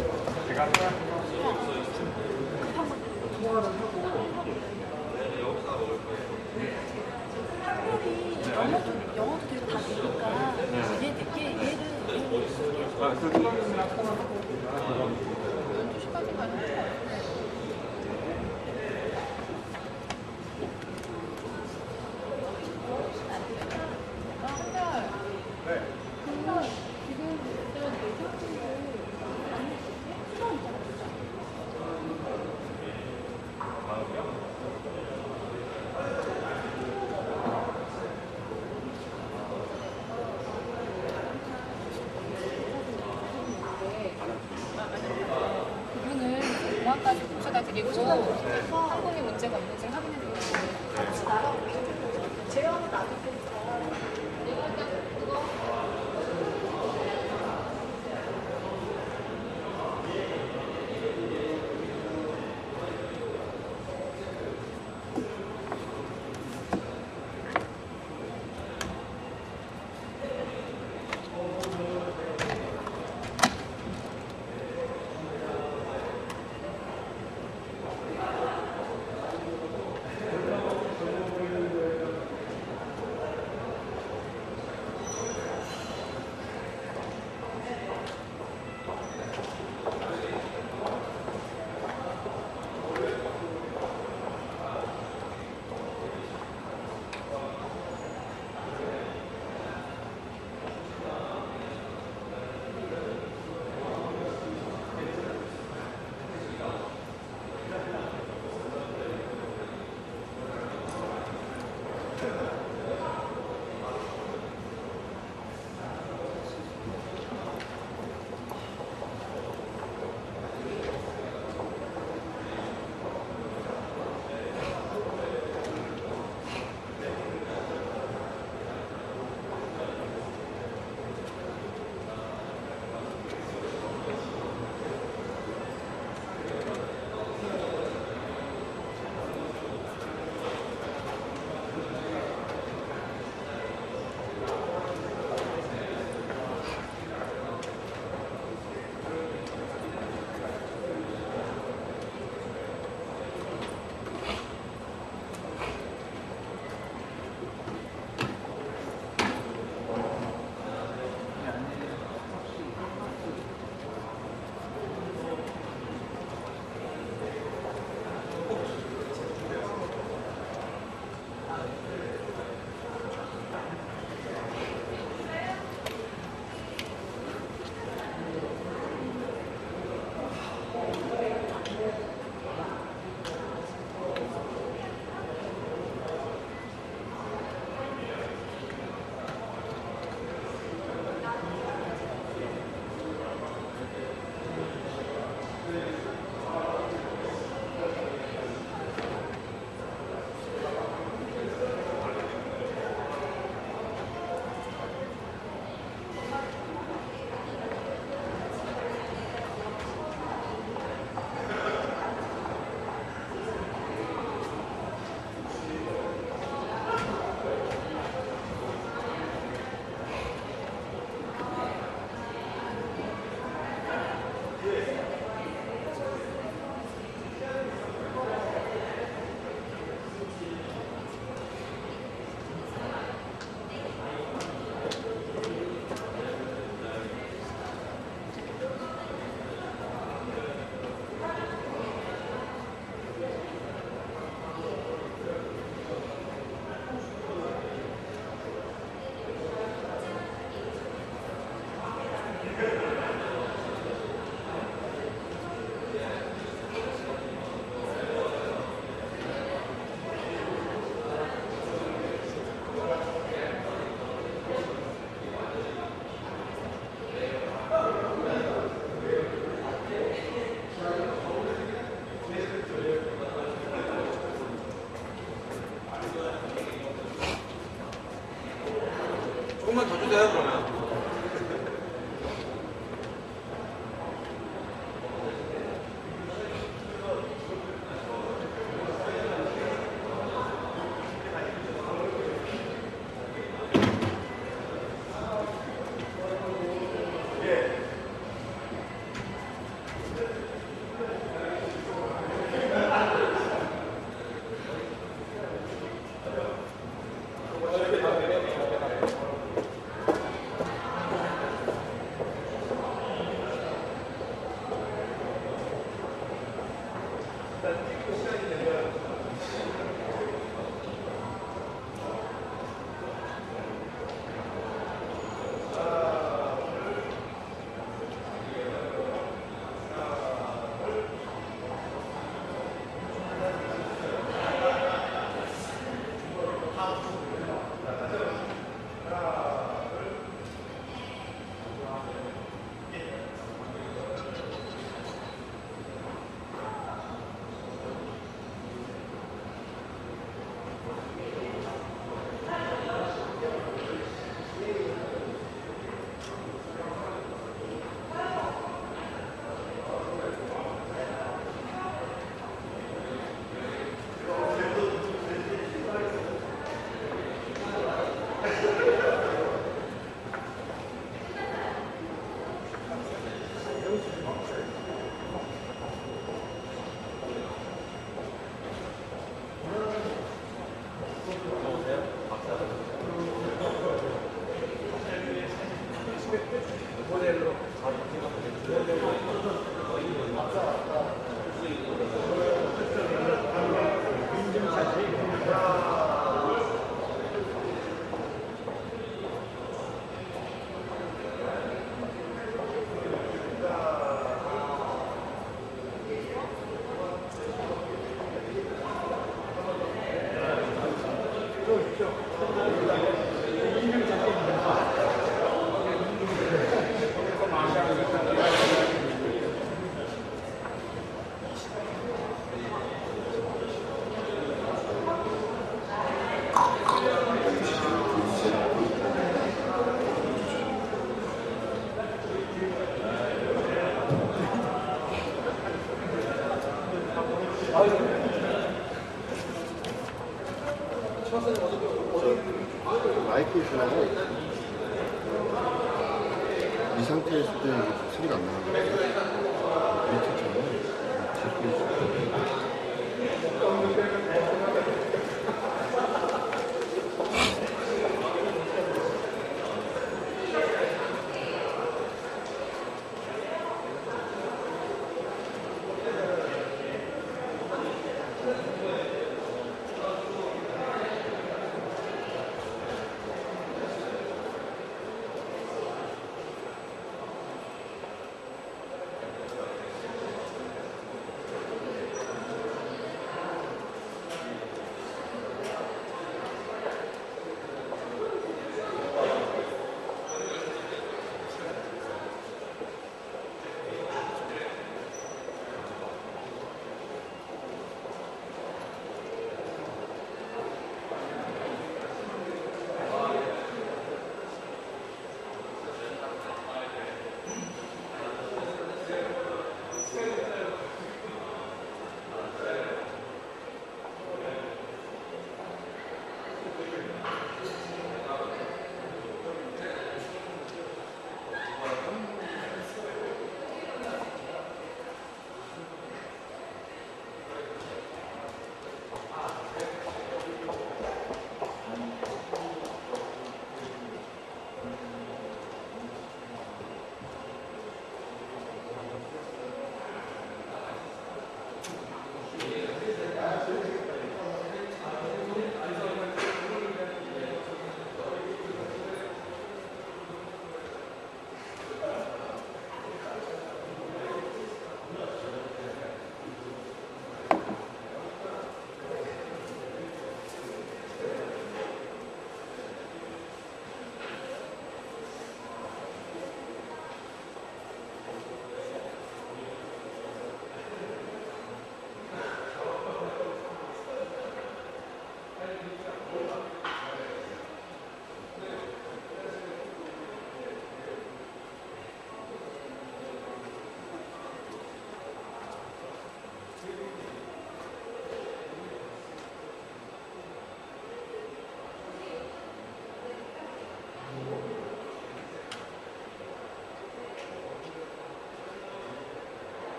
제가 통화를 하고 영어도 되고 다 되니까 얘를 그 수능위원이랑 통화하고 12시까지 가는 거 같아요. 그분은 공항까지 모셔다 드리고 항공에 문제가 없는지 확인해 드리고 같이 나가볼게요. 제어는 놔둘게요. 마이크 있으라고 이 상태에서 때 소리가 안 나는 거예요. 밑에 있잖아요.